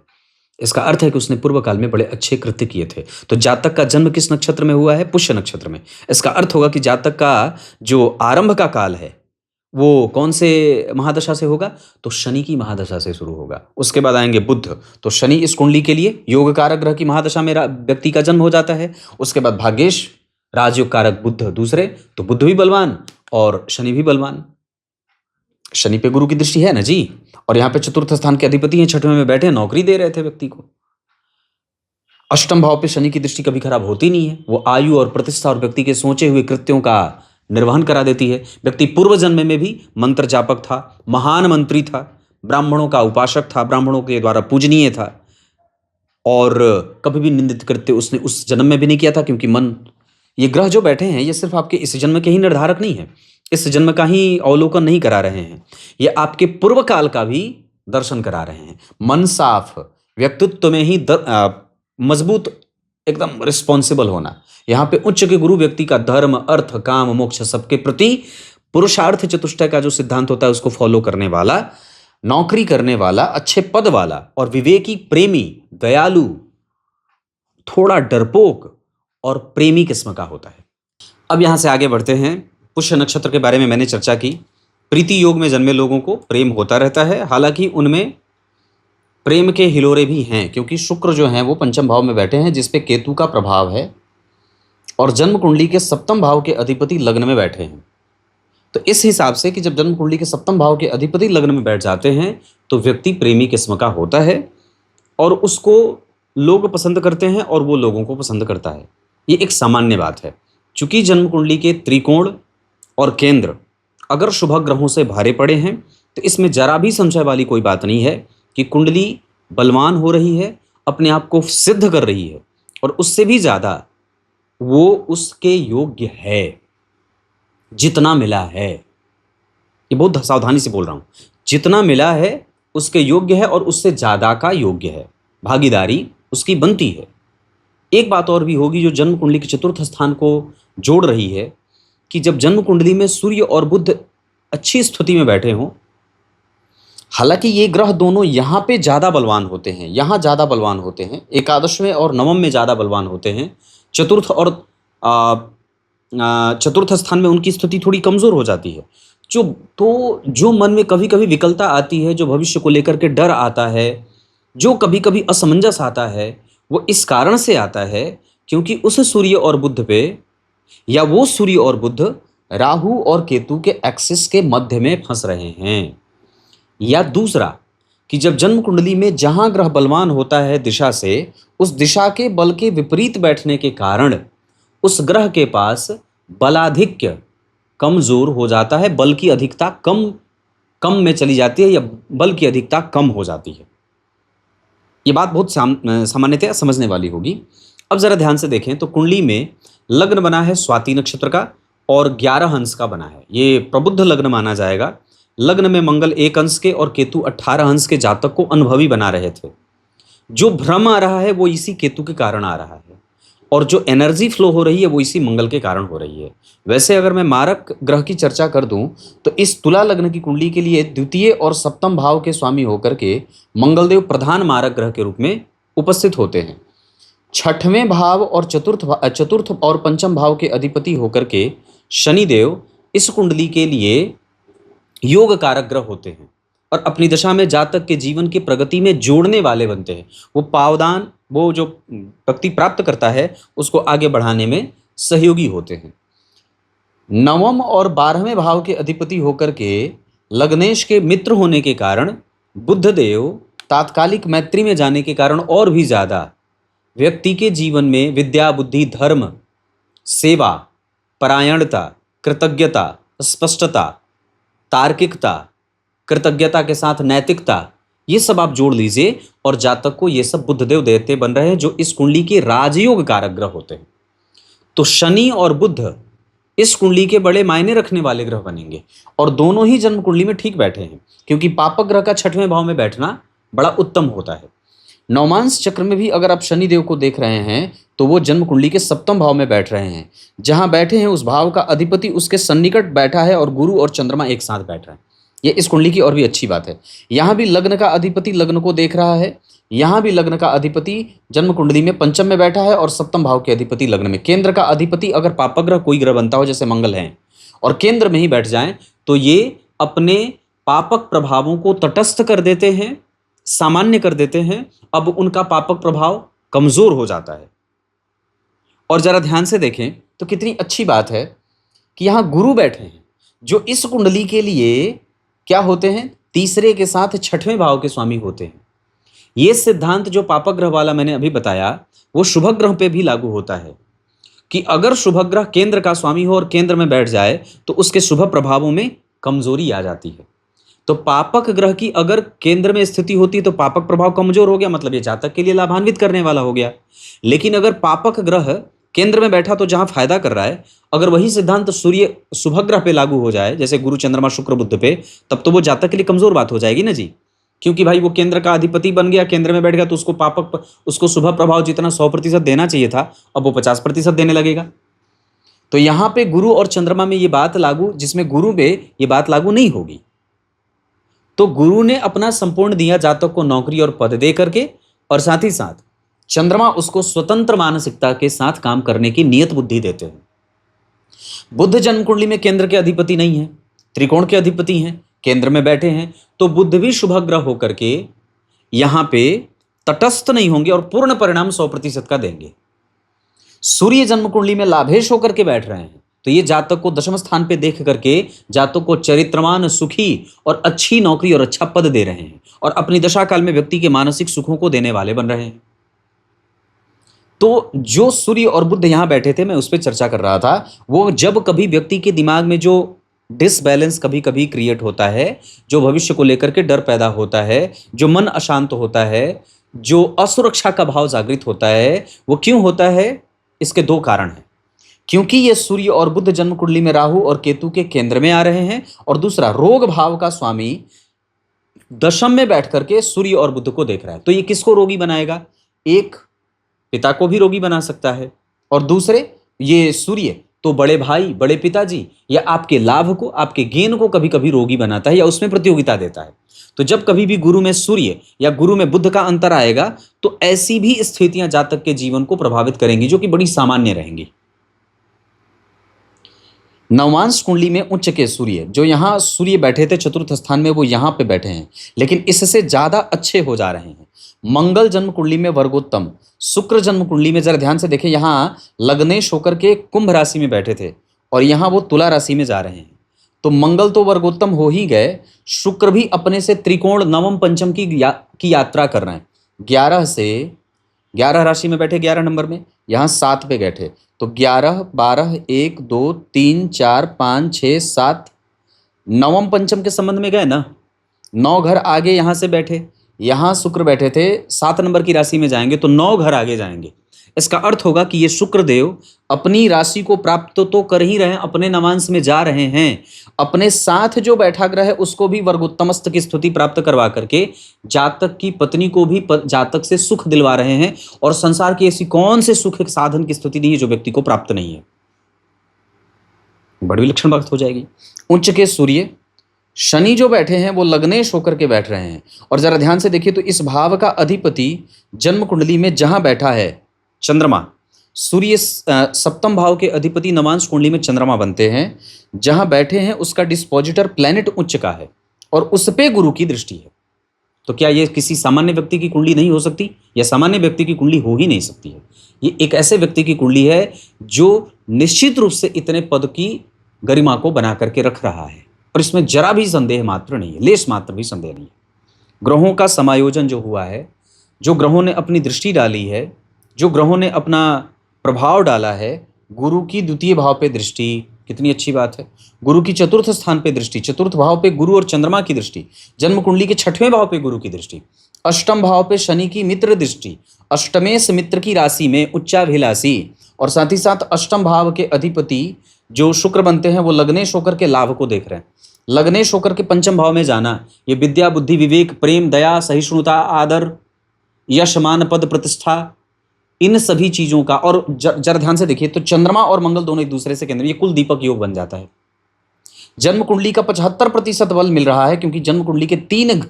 इसका अर्थ है कि उसने पूर्व काल में बड़े अच्छे कृत्य किए थे। तो जातक का जन्म किस नक्षत्र में हुआ है? पुष्य नक्षत्र में। इसका अर्थ होगा कि जातक का जो आरंभ का काल है वो कौन से महादशा से होगा? तो शनि की महादशा से शुरू होगा। उसके बाद आएंगे बुध, तो शनि इस कुंडली के लिए योग कारक ग्रह की महादशा में व्यक्ति का जन्म हो जाता है। उसके बाद भाग्येश, राजयोग कारक बुध दूसरे, तो बुध भी बलवान और शनि भी बलवान। शनि पे गुरु की दृष्टि है ना जी, और यहाँ पे चतुर्थ स्थान के अधिपति हैं, छठवें में बैठे, नौकरी दे रहे थे व्यक्ति को। अष्टम भाव पे शनि की दृष्टि कभी खराब होती नहीं है, वो आयु और प्रतिष्ठा और व्यक्ति के सोचे हुए कृत्यों का निर्वहन करा देती है। व्यक्ति पूर्व जन्म में भी मंत्र जापक था, महान मंत्री था, ब्राह्मणों का उपासक था, ब्राह्मणों के द्वारा पूजनीय था और कभी भी निंदित कृत्य उसने उस जन्म में भी नहीं किया था, क्योंकि मन, ये ग्रह जो बैठे हैं ये सिर्फ आपके इस जन्म के ही निर्धारक नहीं है, इस जन्म का ही अवलोकन नहीं करा रहे हैं, ये आपके पूर्व काल का भी दर्शन करा रहे हैं। मन साफ, व्यक्तित्व में ही मजबूत, एकदम रिस्पॉन्सिबल होना। यहाँ पे उच्च के गुरु व्यक्ति का धर्म, अर्थ, काम, मोक्ष सबके प्रति पुरुषार्थ चतुष्टय का जो सिद्धांत होता है उसको फॉलो करने वाला, नौकरी करने वाला, अच्छे पद वाला और विवेकी, प्रेमी, दयालु, थोड़ा डरपोक और प्रेमी किस्म का होता है। अब यहां से आगे बढ़ते हैं। पुष्य नक्षत्र के बारे में मैंने चर्चा की प्रीति योग में जन्मे लोगों को प्रेम होता रहता है, हालांकि उनमें प्रेम के हिलोरे भी हैं, क्योंकि शुक्र जो है वो पंचम भाव में बैठे हैं जिसपे केतु का प्रभाव है, और जन्म कुंडली के सप्तम भाव के अधिपति लग्न में बैठे हैं। तो इस हिसाब से कि जब जन्म कुंडली के सप्तम भाव के अधिपति लग्न में बैठ जाते हैं तो व्यक्ति प्रेमी किस्म का होता है और उसको लोग पसंद करते हैं और वो लोगों को पसंद करता है। ये एक सामान्य बात है। चूंकि जन्म कुंडली के त्रिकोण और केंद्र अगर शुभ ग्रहों से भारे पड़े हैं तो इसमें जरा भी संशय वाली कोई बात नहीं है कि कुंडली बलवान हो रही है, अपने आप को सिद्ध कर रही है, और उससे भी ज़्यादा वो उसके योग्य है जितना मिला है। ये बहुत सावधानी से बोल रहा हूं, जितना मिला है उसके योग्य है और उससे ज्यादा का योग्य है, भागीदारी उसकी बनती है। एक बात और भी होगी जो जन्म कुंडली के चतुर्थ स्थान को जोड़ रही है कि जब जन्म कुंडली में सूर्य और बुध अच्छी स्थिति में बैठे हों, हालांकि ये ग्रह दोनों यहाँ पे ज़्यादा बलवान होते हैं, यहाँ ज़्यादा बलवान होते हैं, एकादशवें और नवम में ज़्यादा बलवान होते हैं, चतुर्थ स्थान में उनकी स्थिति थोड़ी कमज़ोर हो जाती है। जो मन में कभी कभी विकलता आती है, जो भविष्य को लेकर के डर आता है, जो कभी कभी असमंजस आता है, वो इस कारण से आता है क्योंकि उस सूर्य और बुध पे, या वो सूर्य और बुध राहु और केतु के एक्सिस के मध्य में फंस रहे हैं। या दूसरा कि जब जन्म कुंडली में जहां ग्रह बलवान होता है दिशा से, उस दिशा के बल के विपरीत बैठने के कारण उस ग्रह के पास बलाधिक्य कमजोर हो जाता है, बल की अधिकता कम में चली जाती है, या बल की अधिकता कम हो जाती है। ये बात बहुत सामान्यतया समझने वाली होगी। अब जरा ध्यान से देखें तो कुंडली में लग्न बना है स्वाति नक्षत्र का और 11 अंश का बना है, ये प्रबुद्ध लग्न माना जाएगा। लग्न में मंगल 1 अंश के और केतु 18 अंश के जातक को अनुभवी बना रहे थे। जो भ्रम आ रहा है वो इसी केतु के कारण आ रहा है, और जो एनर्जी फ्लो हो रही है वो इसी मंगल के कारण हो रही है। वैसे अगर मैं मारक ग्रह की चर्चा कर दूं तो इस तुला लग्न की कुंडली के लिए द्वितीय और सप्तम भाव के स्वामी होकर के मंगलदेव प्रधान मारक ग्रह के रूप में उपस्थित होते हैं। छठवें भाव और चतुर्थ और पंचम भाव के अधिपति होकर के शनिदेव इस कुंडली के लिए योग कारक ग्रह होते हैं और अपनी दशा में जातक के जीवन की प्रगति में जोड़ने वाले बनते हैं। वो पावदान, वो जो व्यक्ति प्राप्त करता है उसको आगे बढ़ाने में सहयोगी होते हैं। नवम और 12वें भाव के अधिपति होकर के लग्नेश के मित्र होने के कारण बुधदेव तात्कालिक मैत्री में जाने के कारण और भी ज्यादा व्यक्ति के जीवन में विद्या, बुद्धि, धर्म, सेवा, परायणता, कृतज्ञता, स्पष्टता, तार्किकता, कृतज्ञता के साथ नैतिकता, ये सब आप जोड़ लीजिए और जातक को ये सब बुधदेव देवते बन रहे हैं जो इस कुंडली के राजयोग कारक ग्रह होते हैं। तो शनि और बुध इस कुंडली के बड़े मायने रखने वाले ग्रह बनेंगे और दोनों ही जन्म कुंडली में ठीक बैठे हैं, क्योंकि पापक ग्रह का 6वें भाव में बैठना बड़ा उत्तम होता है। नवमांश चक्र में भी अगर आप शनि देव को देख रहे हैं तो वो जन्म कुंडली के 7वें भाव में बैठ रहे हैं। जहां बैठे हैं उस भाव का अधिपति उसके सन्निकट बैठा है और गुरु और चंद्रमा एक साथ बैठ रहे हैं। ये इस कुंडली की और भी अच्छी बात है। यहाँ भी लग्न का अधिपति लग्न को देख रहा है, यहाँ भी लग्न का अधिपति जन्म कुंडली में पंचम में बैठा है और 7वें भाव के अधिपति लग्न में। केंद्र का अधिपति अगर पापक ग्रह कोई ग्रह बनता हो जैसे मंगल है और केंद्र में ही बैठ जाए तो ये अपने पापक प्रभावों को तटस्थ कर देते हैं, सामान्य कर देते हैं। अब उनका पापक प्रभाव कमजोर हो जाता है। और जरा ध्यान से देखें तो कितनी अच्छी बात है कि यहां गुरु बैठे हैं जो इस कुंडली के लिए क्या होते हैं, तीसरे के साथ 6वें भाव के स्वामी होते हैं। यह सिद्धांत जो पापक ग्रह वाला मैंने अभी बताया वो शुभ ग्रह पे भी लागू होता है कि अगर शुभ ग्रह केंद्र का स्वामी हो और केंद्र में बैठ जाए तो उसके शुभ प्रभावों में कमजोरी आ जाती है। तो पापक ग्रह की अगर केंद्र में स्थिति होती तो पापक प्रभाव कमजोर हो गया, मतलब ये जातक के लिए लाभान्वित करने वाला हो गया। लेकिन अगर पापक ग्रह केंद्र में बैठा तो जहां फायदा कर रहा है, अगर वही सिद्धांत सूर्य शुभ ग्रह पे लागू हो जाए जैसे गुरु, चंद्रमा, शुक्र, बुध पे, तब तो वो जातक के लिए कमजोर बात हो जाएगी ना जी। क्योंकि भाई वो केंद्र का अधिपति बन गया, केंद्र में बैठ गया तो उसको शुभ प्रभाव जितना 100% देना चाहिए था अब वो 50% देने लगेगा। तो यहां पे गुरु और चंद्रमा में ये बात लागू, जिसमें गुरु पे ये बात लागू नहीं होगी। तो गुरु ने अपना संपूर्ण दिया जातक को नौकरी और पद दे करके, और साथ ही साथ चंद्रमा उसको स्वतंत्र मानसिकता के साथ काम करने की नियत बुद्धि देते हैं। बुध जन्म कुंडली में केंद्र के अधिपति नहीं है, त्रिकोण के अधिपति हैं, केंद्र में बैठे हैं, तो बुध भी शुभ ग्रह होकर के यहां पे तटस्थ नहीं होंगे और पूर्ण परिणाम 100% का देंगे। सूर्य जन्म कुंडली में लाभेश होकर के बैठ रहे हैं, तो ये जातक को दशम स्थान पे देख करके जातक को चरित्रवान, सुखी और अच्छी नौकरी और अच्छा पद दे रहे हैं और अपनी दशा काल में व्यक्ति के मानसिक सुखों को देने वाले बन रहे हैं। तो जो सूर्य और बुध यहां बैठे थे, मैं उस पर चर्चा कर रहा था, वो जब कभी व्यक्ति के दिमाग में जो डिसबैलेंस कभी कभी क्रिएट होता है, जो भविष्य को लेकर के डर पैदा होता है, जो मन अशांत होता है, जो असुरक्षा का भाव जागृत होता है, वो क्यों होता है? इसके दो कारण हैं। क्योंकि ये सूर्य और बुध जन्म कुंडली में राहु और केतु के केंद्र में आ रहे हैं, और दूसरा रोग भाव का स्वामी दशम में बैठ करके सूर्य और बुध को देख रहा है। तो ये किसको रोगी बनाएगा? एक, पिता को भी रोगी बना सकता है, और दूसरे ये सूर्य तो बड़े भाई, बड़े पिताजी या आपके लाभ को, आपके गेन को कभी कभी रोगी बनाता है या उसमें प्रतियोगिता देता है। तो जब कभी भी गुरु में सूर्य या गुरु में बुध का अंतर आएगा, तो ऐसी भी स्थितियां जातक के जीवन को प्रभावित करेंगी, जो कि बड़ी सामान्य रहेंगी। नवांश कुंडली में उच्च के सूर्य, जो यहां सूर्य बैठे थे चतुर्थ स्थान में, वो यहां पे बैठे हैं, लेकिन इससे ज्यादा अच्छे हो जा रहे हैं। मंगल जन्म कुंडली में वर्गोत्तम, शुक्र जन्म कुंडली में जरा ध्यान से देखें, यहां लग्नेश होकर के कुंभ राशि में बैठे थे और यहां वो तुला राशि में जा रहे हैं। तो मंगल तो वर्गोत्तम हो ही गए, शुक्र भी अपने से त्रिकोण नवम पंचम की यात्रा कर रहे हैं। 11 से 11 राशि में बैठे, 11 नंबर में, यहां 7 पे बैठे, तो 11, 12, 1, 2, 3, 4, 5, 6, 7 नवम पंचम के संबंध में गए ना। 9 घर आगे यहां से बैठे, यहां शुक्र बैठे थे, 7 नंबर की राशि में जाएंगे तो 9 घर आगे जाएंगे। इसका अर्थ होगा कि ये शुक्र देव अपनी राशि को प्राप्त तो कर ही रहे हैं, अपने नवांश में जा रहे हैं, अपने साथ जो बैठा ग्रह है उसको भी वर्गोत्तमस्थ की स्थिति प्राप्त करवा करके जातक की पत्नी को भी जातक से सुख दिलवा रहे हैं। और संसार की ऐसी कौन से सुख साधन की स्थिति नहीं है जो व्यक्ति को प्राप्त नहीं है? बड़ी विलक्षण बात हो जाएगी। उच्च के सूर्य शनि जो बैठे हैं वो लग्नेश होकर के बैठ रहे हैं, और जरा ध्यान से देखिए तो इस भाव का अधिपति जन्म कुंडली में जहां बैठा है चंद्रमा, सूर्य सप्तम भाव के अधिपति नवांश कुंडली में चंद्रमा बनते हैं, जहां बैठे हैं उसका डिस्पोजिटर प्लैनेट उच्च का है और उस पे गुरु की दृष्टि है। तो क्या ये किसी सामान्य व्यक्ति की कुंडली नहीं हो सकती? या सामान्य व्यक्ति की कुंडली हो ही नहीं सकती है। ये एक ऐसे व्यक्ति की कुंडली है जो निश्चित रूप से इतने पद की गरिमा को बना करके रख रहा है, और इसमें जरा भी संदेह मात्र नहीं है, लेस मात्र भी संदेह नहीं है। ग्रहों का समायोजन जो हुआ है, जो ग्रहों ने अपनी दृष्टि डाली है, जो ग्रहों ने अपना प्रभाव डाला है, गुरु की द्वितीय भाव पे दृष्टि, कितनी अच्छी बात है। गुरु की चतुर्थ स्थान पे दृष्टि, चतुर्थ भाव पे गुरु और चंद्रमा की दृष्टि, जन्म कुंडली के 6वें भाव पे गुरु की दृष्टि, अष्टम भाव पे शनि की मित्र दृष्टि, अष्टमेश मित्र की राशि में उच्चाभिलाषी, और साथ ही साथ अष्टम भाव के अधिपति जो शुक्र बनते हैं वो लग्नेश होकर के लाभ को देख रहे हैं। लग्नेश होकर के पंचम भाव में जाना, ये विद्या, बुद्धि, विवेक, प्रेम, दया, सहिष्णुता, आदर, यश, मान, पद, प्रतिष्ठा, इन सभी चीजों का। और जरा ध्यान से देखिए तो चंद्रमा और मंगल दोनों एक दूसरे से केंद्र, ये कुल दीपक योग बन जाता है। जन्म कुंडली का 75% बल मिल रहा है, क्योंकि जन्म कुंडली के 3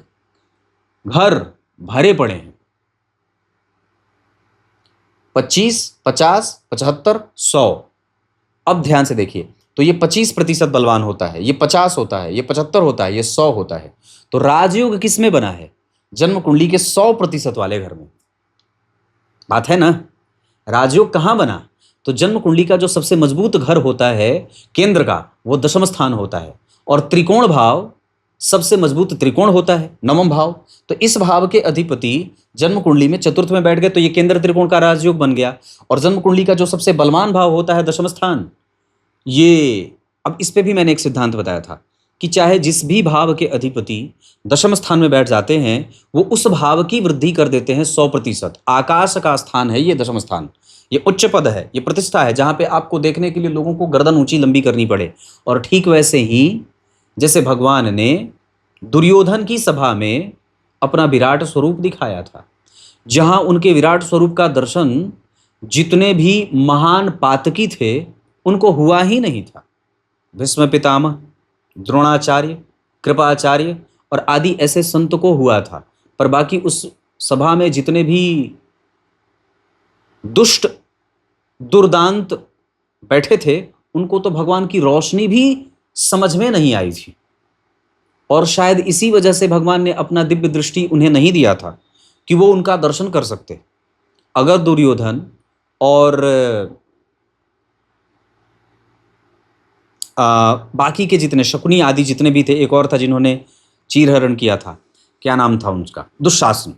घर भरे पड़े हैं, 25, 50, 75, 100। अब ध्यान से देखिए तो ये 25% बलवान होता है, ये 50 होता है, ये 75 होता है, ये 100 होता है। तो राजयोग किस में बना है? जन्म कुंडली के 100% वाले घर में। बात है ना। राजयोग कहां बना? तो जन्म कुंडली का जो सबसे मजबूत घर होता है केंद्र का, वो दशम स्थान होता है, और त्रिकोण भाव सबसे मजबूत त्रिकोण होता है, नवम भाव। तो इस भाव के अधिपति जन्म कुंडली में चतुर्थ में बैठ गए, तो ये केंद्र त्रिकोण का राजयोग बन गया। और जन्म कुंडली का जो सबसे बलवान भाव होता है दशम स्थान, ये, अब इस पे भी मैंने एक सिद्धांत बताया था कि चाहे जिस भी भाव के अधिपति दशम स्थान में बैठ जाते हैं, वो उस भाव की वृद्धि कर देते हैं 100%। आकाश का स्थान है ये दशम स्थान, ये उच्च पद है, ये प्रतिष्ठा है, जहां पे आपको देखने के लिए लोगों को गर्दन ऊंची लंबी करनी पड़े। और ठीक वैसे ही जैसे भगवान ने दुर्योधन की सभा में अपना विराट स्वरूप दिखाया था, जहां उनके विराट स्वरूप का दर्शन जितने भी महान पातकी थे उनको हुआ ही नहीं था। भीष्म पितामह, द्रोणाचार्य, कृपाचार्य और आदि ऐसे संत को हुआ था, पर बाकी उस सभा में जितने भी दुष्ट दुर्दांत बैठे थे उनको तो भगवान की रोशनी भी समझ में नहीं आई थी, और शायद इसी वजह से भगवान ने अपना दिव्य दृष्टि उन्हें नहीं दिया था कि वो उनका दर्शन कर सकते। अगर दुर्योधन और बाकी के जितने शकुनी आदि जितने भी थे, एक और था जिन्होंने चीरहरण किया था, क्या नाम था उनका, दुशासन,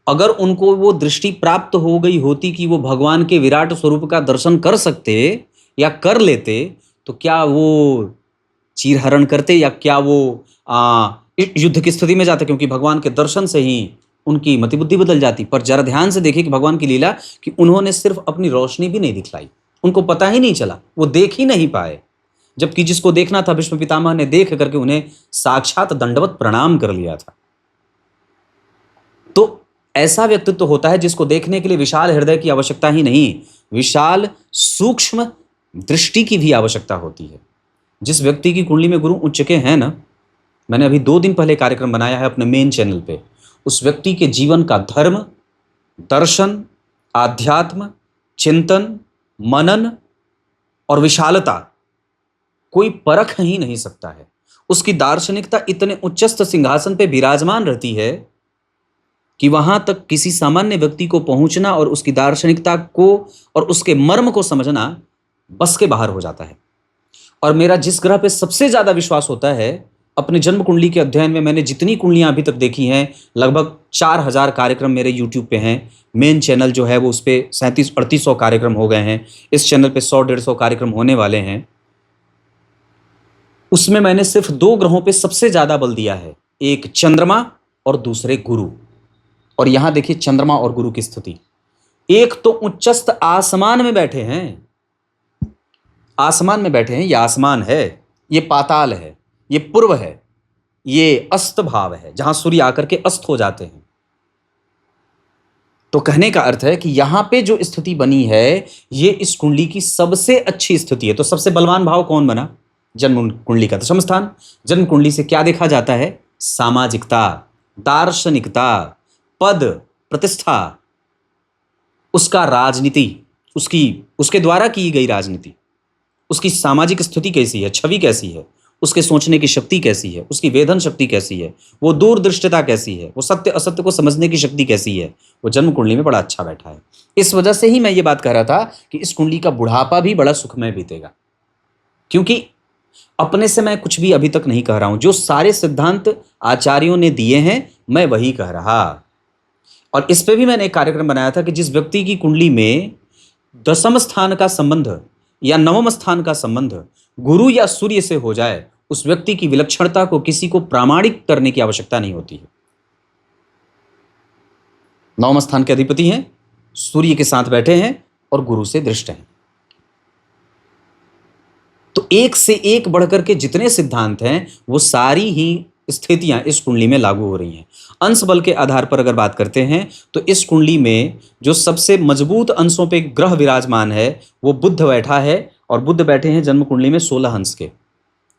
अगर उनको वो दृष्टि प्राप्त हो गई होती कि वो भगवान के विराट स्वरूप का दर्शन कर सकते या कर लेते, तो क्या वो चीरहरण करते या क्या वो युद्ध की स्थिति में जाते, क्योंकि भगवान के दर्शन से ही उनकी मति बुद्धि बदल जाती। पर जरा ध्यान से देखिए कि भगवान की लीला कि उन्होंने सिर्फ अपनी रोशनी भी नहीं दिखलाई, उनको पता ही नहीं चला, वो देख ही नहीं पाए, जबकि जिसको देखना था भीष्म पितामह ने देख करके उन्हें साक्षात दंडवत प्रणाम कर लिया था। तो ऐसा व्यक्तित्व होता है जिसको देखने के लिए विशाल हृदय की आवश्यकता ही नहीं, विशाल सूक्ष्म दृष्टि की भी आवश्यकता होती है। जिस व्यक्ति की कुंडली में गुरु उच्च के हैं ना, मैंने अभी 2 दिन पहले कार्यक्रम बनाया है अपने मेन चैनल पे, उस व्यक्ति के जीवन का धर्म, दर्शन, आध्यात्म, चिंतन, मनन और विशालता कोई परख ही नहीं सकता है। उसकी दार्शनिकता इतने उच्चस्थ सिंहासन पे विराजमान रहती है कि वहां तक किसी सामान्य व्यक्ति को पहुंचना और उसकी दार्शनिकता को और उसके मर्म को समझना बस के बाहर हो जाता है। और मेरा जिस ग्रह पे सबसे ज्यादा विश्वास होता है, अपने जन्म कुंडली के अध्ययन में मैंने जितनी कुंडलियां अभी तक देखी हैं, लगभग 4000 कार्यक्रम मेरे यूट्यूब पे हैं। मेन चैनल जो है वो उस पर 3700-3800 कार्यक्रम हो गए हैं। इस चैनल पे 100-150 कार्यक्रम होने वाले हैं। उसमें मैंने सिर्फ 2 ग्रहों पे सबसे ज्यादा बल दिया है, एक चंद्रमा और दूसरे गुरु। और यहां देखिए चंद्रमा और गुरु की स्थिति, एक तो उच्चस्थ आसमान में बैठे हैं, आसमान में बैठे हैं, ये आसमान है, ये पाताल है, ये पूर्व है, ये अस्त भाव है जहां सूर्य आकर के अस्त हो जाते हैं। तो कहने का अर्थ है कि यहां पे जो स्थिति बनी है ये इस कुंडली की सबसे अच्छी स्थिति है। तो सबसे बलवान भाव कौन बना? जन्म कुंडली का दशम स्थान। जन्म कुंडली से क्या देखा जाता है? सामाजिकता, दार्शनिकता, पद, प्रतिष्ठा, उसका राजनीति, उसके द्वारा की गई राजनीति, उसकी सामाजिक स्थिति कैसी है, छवि कैसी है, उसके सोचने की शक्ति कैसी है, उसकी वेधन शक्ति कैसी है, वो दूरदृष्टता कैसी है, वो सत्य असत्य को समझने की शक्ति कैसी है, वो जन्म कुंडली में बड़ा अच्छा बैठा है। इस वजह से ही मैं ये बात कह रहा था कि इस कुंडली का बुढ़ापा भी बड़ा सुखमय बीतेगा, क्योंकि अपने से मैं कुछ भी अभी तक नहीं कह रहा हूं, जो सारे सिद्धांत आचार्यों ने दिए हैं मैं वही कह रहा। और इस पे भी मैंने एक कार्यक्रम बनाया था कि जिस व्यक्ति की कुंडली में दशम स्थान का संबंध या नवम स्थान का संबंध गुरु या सूर्य से हो जाए, उस व्यक्ति की विलक्षणता को किसी को प्रामाणिक करने की आवश्यकता नहीं होती है। नवम स्थान के अधिपति हैं, सूर्य के साथ बैठे हैं और गुरु से दृष्ट हैं। तो एक से एक बढ़कर के जितने सिद्धांत हैं वो सारी ही स्थितियां इस कुंडली में लागू हो रही हैं। अंश बल के आधार पर अगर बात करते हैं तो इस कुंडली में जो सबसे मजबूत अंशों पे ग्रह विराजमान है वो बुध बैठा है, और बुध बैठे हैं जन्म कुंडली में 16 अंश के।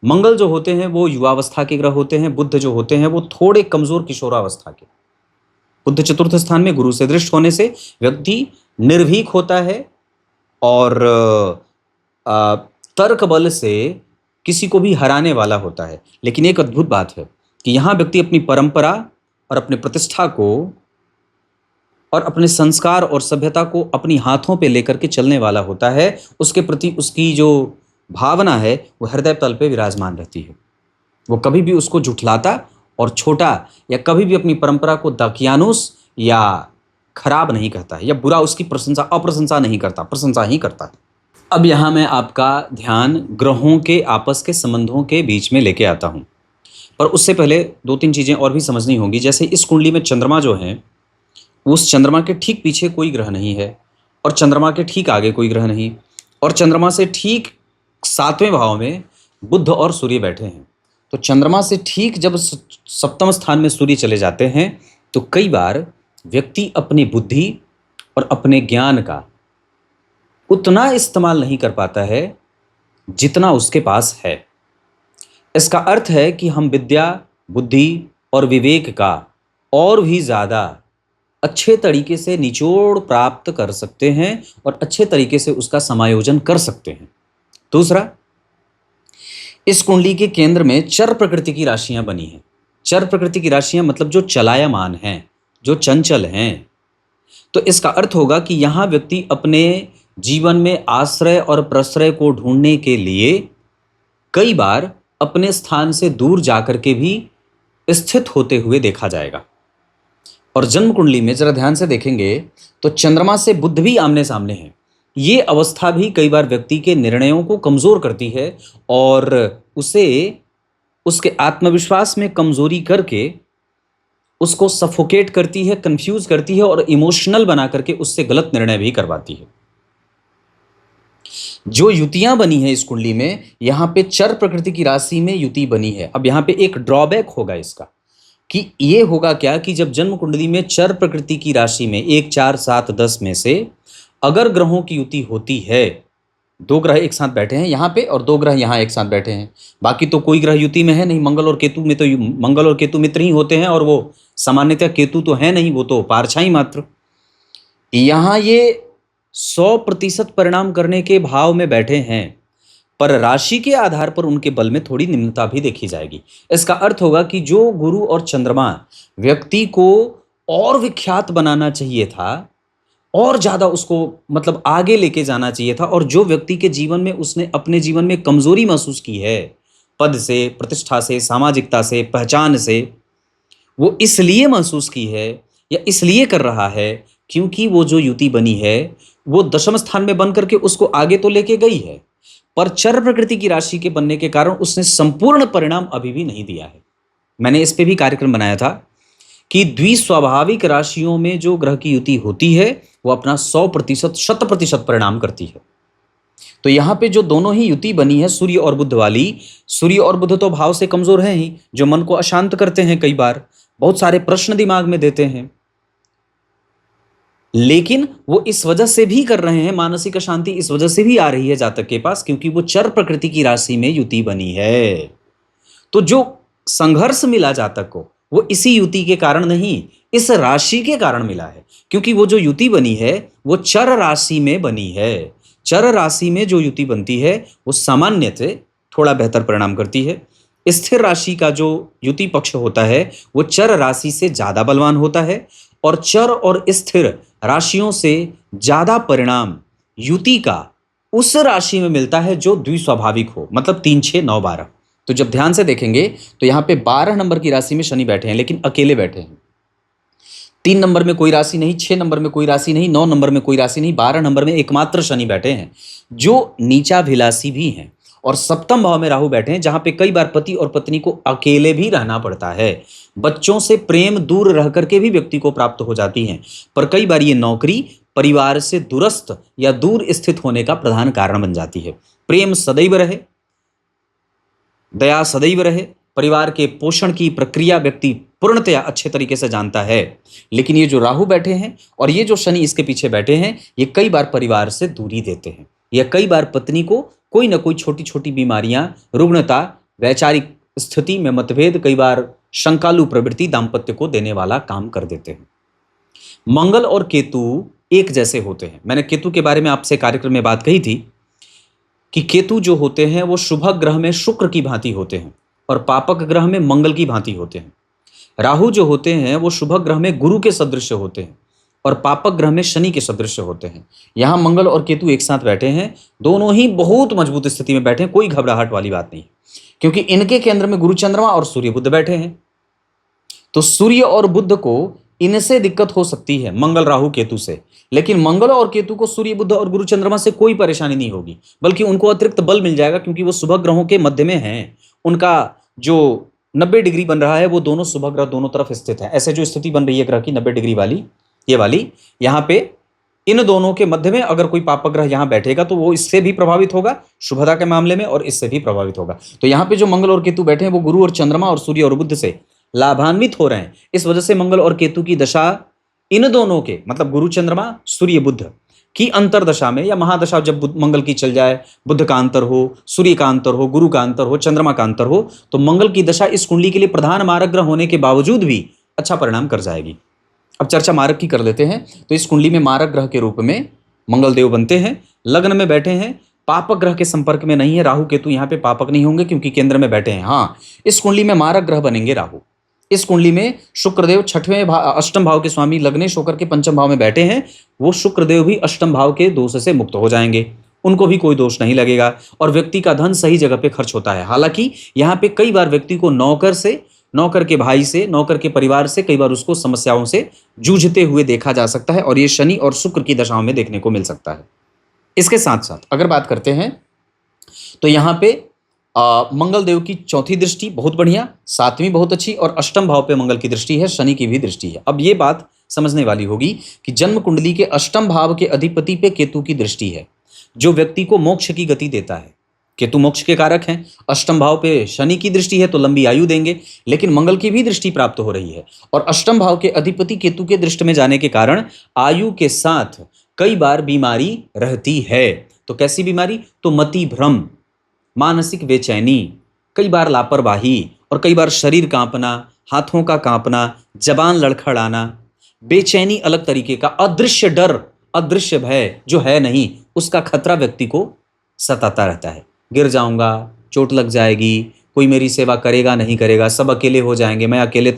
मंगल जो होते हैं वो युवावस्था के ग्रह होते हैं, बुध जो होते हैं वो थोड़े कमजोर किशोरावस्था के। बुध चतुर्थ स्थान में गुरु से दृष्ट होने से व्यक्ति निर्भीक होता है और तर्क बल से किसी को भी हराने वाला होता है। लेकिन एक अद्भुत बात है कि यहां व्यक्ति अपनी परंपरा और अपने प्रतिष्ठा को और अपने संस्कार और सभ्यता को अपनी हाथों पे लेकर के चलने वाला होता है। उसके प्रति उसकी जो भावना है वो हृदय तल पे विराजमान रहती है। वो कभी भी उसको झुठलाता और छोटा या कभी भी अपनी परंपरा को दकियानुस या खराब नहीं कहता है, या बुरा उसकी अप्रशंसा नहीं करता, प्रशंसा ही करता है। अब यहाँ मैं आपका ध्यान ग्रहों के आपस के संबंधों के बीच में लेके आता हूँ, पर उससे पहले 2-3 चीज़ें और भी समझनी होंगी। जैसे इस कुंडली में चंद्रमा जो है, उस चंद्रमा के ठीक पीछे कोई ग्रह नहीं है, और चंद्रमा के ठीक आगे कोई ग्रह नहीं, और चंद्रमा से ठीक 7वें भाव में बुध और सूर्य बैठे हैं। तो चंद्रमा से ठीक जब 7वें स्थान में सूर्य चले जाते हैं तो कई बार व्यक्ति अपनी बुद्धि और अपने ज्ञान का उतना इस्तेमाल नहीं कर पाता है जितना उसके पास है। इसका अर्थ है कि हम विद्या, बुद्धि और विवेक का और भी ज़्यादा अच्छे तरीके से निचोड़ प्राप्त कर सकते हैं और अच्छे तरीके से उसका समायोजन कर सकते हैं। दूसरा, इस कुंडली के केंद्र में चर प्रकृति की राशियां बनी हैं। चर प्रकृति की राशियां मतलब जो चलायमान हैं, जो चंचल हैं। तो इसका अर्थ होगा कि यहां व्यक्ति अपने जीवन में आश्रय और प्रश्रय को ढूंढने के लिए कई बार अपने स्थान से दूर जाकर के भी स्थित होते हुए देखा जाएगा। और जन्म कुंडली में जरा ध्यान से देखेंगे तो चंद्रमा से बुध भी आमने सामने है। ये अवस्था भी कई बार व्यक्ति के निर्णयों को कमजोर करती है और उसे उसके आत्मविश्वास में कमजोरी करके उसको सफोकेट करती है, कंफ्यूज करती है और इमोशनल बना करके उससे गलत निर्णय भी करवाती है। जो युतियां बनी है इस कुंडली में, यहां पे चर प्रकृति की राशि में युति बनी है। अब यहां पे एक ड्रॉबैक होगा इसका कि ये होगा क्या कि जब जन्म कुंडली में चर प्रकृति की राशि में 1, 4, 7, 10 में से अगर ग्रहों की युति होती है, 2 ग्रह एक साथ बैठे हैं यहाँ पे और 2 ग्रह यहाँ एक साथ बैठे हैं, बाकी तो कोई ग्रह युति में है नहीं। मंगल और केतु में तो मंगल और केतु मित्र ही होते हैं और वो सामान्यतः केतु तो है नहीं, वो तो पारछाई मात्र। यहाँ ये 100% परिणाम करने के भाव में बैठे हैं, पर राशि के आधार पर उनके बल में थोड़ी निम्नता भी देखी जाएगी। इसका अर्थ होगा कि जो गुरु और चंद्रमा व्यक्ति को और विख्यात बनाना चाहिए था और ज्यादा उसको मतलब आगे लेके जाना चाहिए था, और जो व्यक्ति के जीवन में उसने अपने जीवन में कमजोरी महसूस की है पद से, प्रतिष्ठा से, सामाजिकता से, पहचान से, वो इसलिए महसूस की है या इसलिए कर रहा है क्योंकि वो जो युति बनी है वो दशम स्थान में बन करके उसको आगे तो लेके गई है, पर चर प्रकृति की राशि के बनने के कारण उसने संपूर्ण परिणाम अभी भी नहीं दिया है। मैंने इस पे भी कार्यक्रम बनाया था कि द्विस्वाभाविक राशियों में जो ग्रह की युति होती है वो अपना 100%, 100% परिणाम करती है। तो यहां पे जो दोनों ही युति बनी है सूर्य और बुध वाली, सूर्य और बुध तो भाव से कमजोर हैं ही, जो मन को अशांत करते हैं, कई बार बहुत सारे प्रश्न दिमाग में देते हैं, लेकिन वो इस वजह से भी कर रहे हैं, मानसिक अशांति इस वजह से भी आ रही है जातक के पास क्योंकि वो चर प्रकृति की राशि में युति बनी है। तो जो संघर्ष मिला जातक को वो इसी युति के कारण नहीं, इस राशि के कारण मिला है, क्योंकि वो जो युति बनी है वो चर राशि में बनी है। चर राशि में जो युति बनती है वो सामान्य से थोड़ा बेहतर परिणाम करती है। स्थिर राशि का जो युति पक्ष होता है वो चर राशि से ज्यादा बलवान होता है और चर और स्थिर राशियों से ज्यादा परिणाम युति का उस राशि में मिलता है जो द्विस्वाभाविक हो, मतलब 3, 6, 9, 12। तो जब ध्यान से देखेंगे तो यहाँ पे 12 नंबर की राशि में शनि बैठे हैं, लेकिन अकेले बैठे हैं। 3 नंबर में कोई राशि नहीं, 6 नंबर में कोई राशि नहीं, 9 नंबर में कोई राशि नहीं, 12 नंबर में एकमात्र शनि बैठे हैं जो नीचाभिलाषी भी हैं, और सप्तम भाव में राहु बैठे हैं जहां पे कई बार पति और पत्नी को अकेले भी रहना पड़ता है। बच्चों से प्रेम दूर रह करके भी व्यक्ति को प्राप्त हो जाती है, पर कई बार ये नौकरी परिवार से दूरस्थ या दूर स्थित होने का प्रधान कारण बन जाती है। प्रेम सदैव रहे, दया सदैव रहे, परिवार के पोषण की प्रक्रिया व्यक्ति पूर्णतया अच्छे तरीके से जानता है, लेकिन ये जो राहु बैठे हैं और ये जो शनि इसके पीछे बैठे हैं, ये कई बार परिवार से दूरी देते हैं या कई बार पत्नी को कोई ना कोई छोटी छोटी बीमारियां, रुग्णता, वैचारिक स्थिति में मतभेद, कई बार शंकालु प्रवृत्ति दाम्पत्य को देने वाला काम कर देते हैं। मंगल और केतु एक जैसे होते हैं। मैंने केतु के बारे में आपसे कार्यक्रम में बात कही थी कि केतु जो होते हैं वो शुभ ग्रह में शुक्र की भांति होते हैं और पापक ग्रह में मंगल की भांति होते हैं। राहु जो होते हैं वो शुभ ग्रह में गुरु के सदृश होते हैं और पापक ग्रह में शनि के सदृश होते हैं। यहां मंगल और केतु एक साथ बैठे हैं, दोनों ही बहुत मजबूत स्थिति में बैठे हैं, कोई घबराहट वाली बात नहीं, क्योंकि इनके केंद्र में गुरु चंद्रमा और सूर्य बुध बैठे हैं। तो सूर्य और बुध को इनसे दिक्कत हो सकती है, मंगल राहु केतु से, लेकिन मंगल और केतु को सूर्य बुध और गुरु चंद्रमा से कोई परेशानी नहीं होगी, बल्कि उनको अतिरिक्त बल मिल जाएगा क्योंकि वो शुभ ग्रहों के मध्य में हैं। उनका जो 90 डिग्री बन रहा है वो दोनों शुभ ग्रह दोनों तरफ स्थित है। ऐसे जो स्थिति बन रही है ग्रह की 90 डिग्री वाली, ये वाली, यहाँ पे इन दोनों के मध्य में अगर कोई पापक ग्रह यहाँ बैठेगा तो वो इससे भी प्रभावित होगा शुभता के मामले में और इससे भी प्रभावित होगा। तो यहाँ पे जो मंगल और केतु बैठे हैं वो गुरु और चंद्रमा और सूर्य और बुध से लाभान्वित हो रहे हैं। इस वजह से मंगल और केतु की दशा इन दोनों के, मतलब गुरु चंद्रमा सूर्य बुध की अंतरदशा में या महादशा, जब मंगल की चल जाए, बुध का अंतर हो, सूर्य का अंतर हो, गुरु का अंतर हो, चंद्रमा का अंतर हो, तो मंगल की दशा इस कुंडली के लिए प्रधान मारक ग्रह होने के बावजूद भी अच्छा परिणाम कर जाएगी। अब चर्चा मारक की कर लेते हैं। तो इस कुंडली में मारक ग्रह के रूप में मंगल देव बनते हैं, लग्न में बैठे हैं पापक ग्रह के संपर्क में नहीं है। राहु केतु यहाँ पे पापक नहीं होंगे क्योंकि केंद्र में बैठे हैं। हाँ, इस कुंडली में मारक ग्रह बनेंगे राहु। इस कुंडली में शुक्रदेव अष्टम भाव के स्वामी लग्नेश होकर के पंचम भाव में बैठे हैं। वो शुक्रदेव भी अष्टम भाव के दोष से मुक्त हो जाएंगे, उनको भी कोई दोष नहीं लगेगा और व्यक्ति का धन सही जगह पे खर्च होता है। हालांकि यहाँ पे कई बार व्यक्ति को नौकर के भाई से, नौकर के परिवार से कई बार उसको समस्याओं से जूझते हुए देखा जा सकता है और ये शनि और शुक्र की दशाओं में देखने को मिल सकता है। इसके साथ साथ अगर बात करते हैं तो यहाँ पे मंगल देव की चौथी दृष्टि बहुत बढ़िया, सातवीं बहुत अच्छी और अष्टम भाव पे मंगल की दृष्टि है, शनि की भी दृष्टि है। अब ये बात समझने वाली होगी कि जन्म कुंडली के अष्टम भाव के अधिपति पे केतु की दृष्टि है, जो व्यक्ति को मोक्ष की गति देता है। केतु मोक्ष के कारक हैं। अष्टम भाव पे शनि की दृष्टि है तो लंबी आयु देंगे, लेकिन मंगल की भी दृष्टि प्राप्त हो रही है और अष्टम भाव के अधिपति केतु के दृष्टि में जाने के कारण आयु के साथ कई बार बीमारी रहती है। तो कैसी बीमारी? तो मति भ्रम, मानसिक बेचैनी, कई बार लापरवाही और कई बार शरीर कांपना, हाथों का कांपना, जबान लड़खड़ाना, बेचैनी अलग तरीके का, अदृश्य डर, अदृश्य भय जो है नहीं उसका खतरा व्यक्ति को सताता रहता है। गिर जाऊंगा, चोट लग जाएगी, कोई मेरी सेवा करेगा नहीं करेगा, सब अकेले हो जाएंगे, मैं अकेले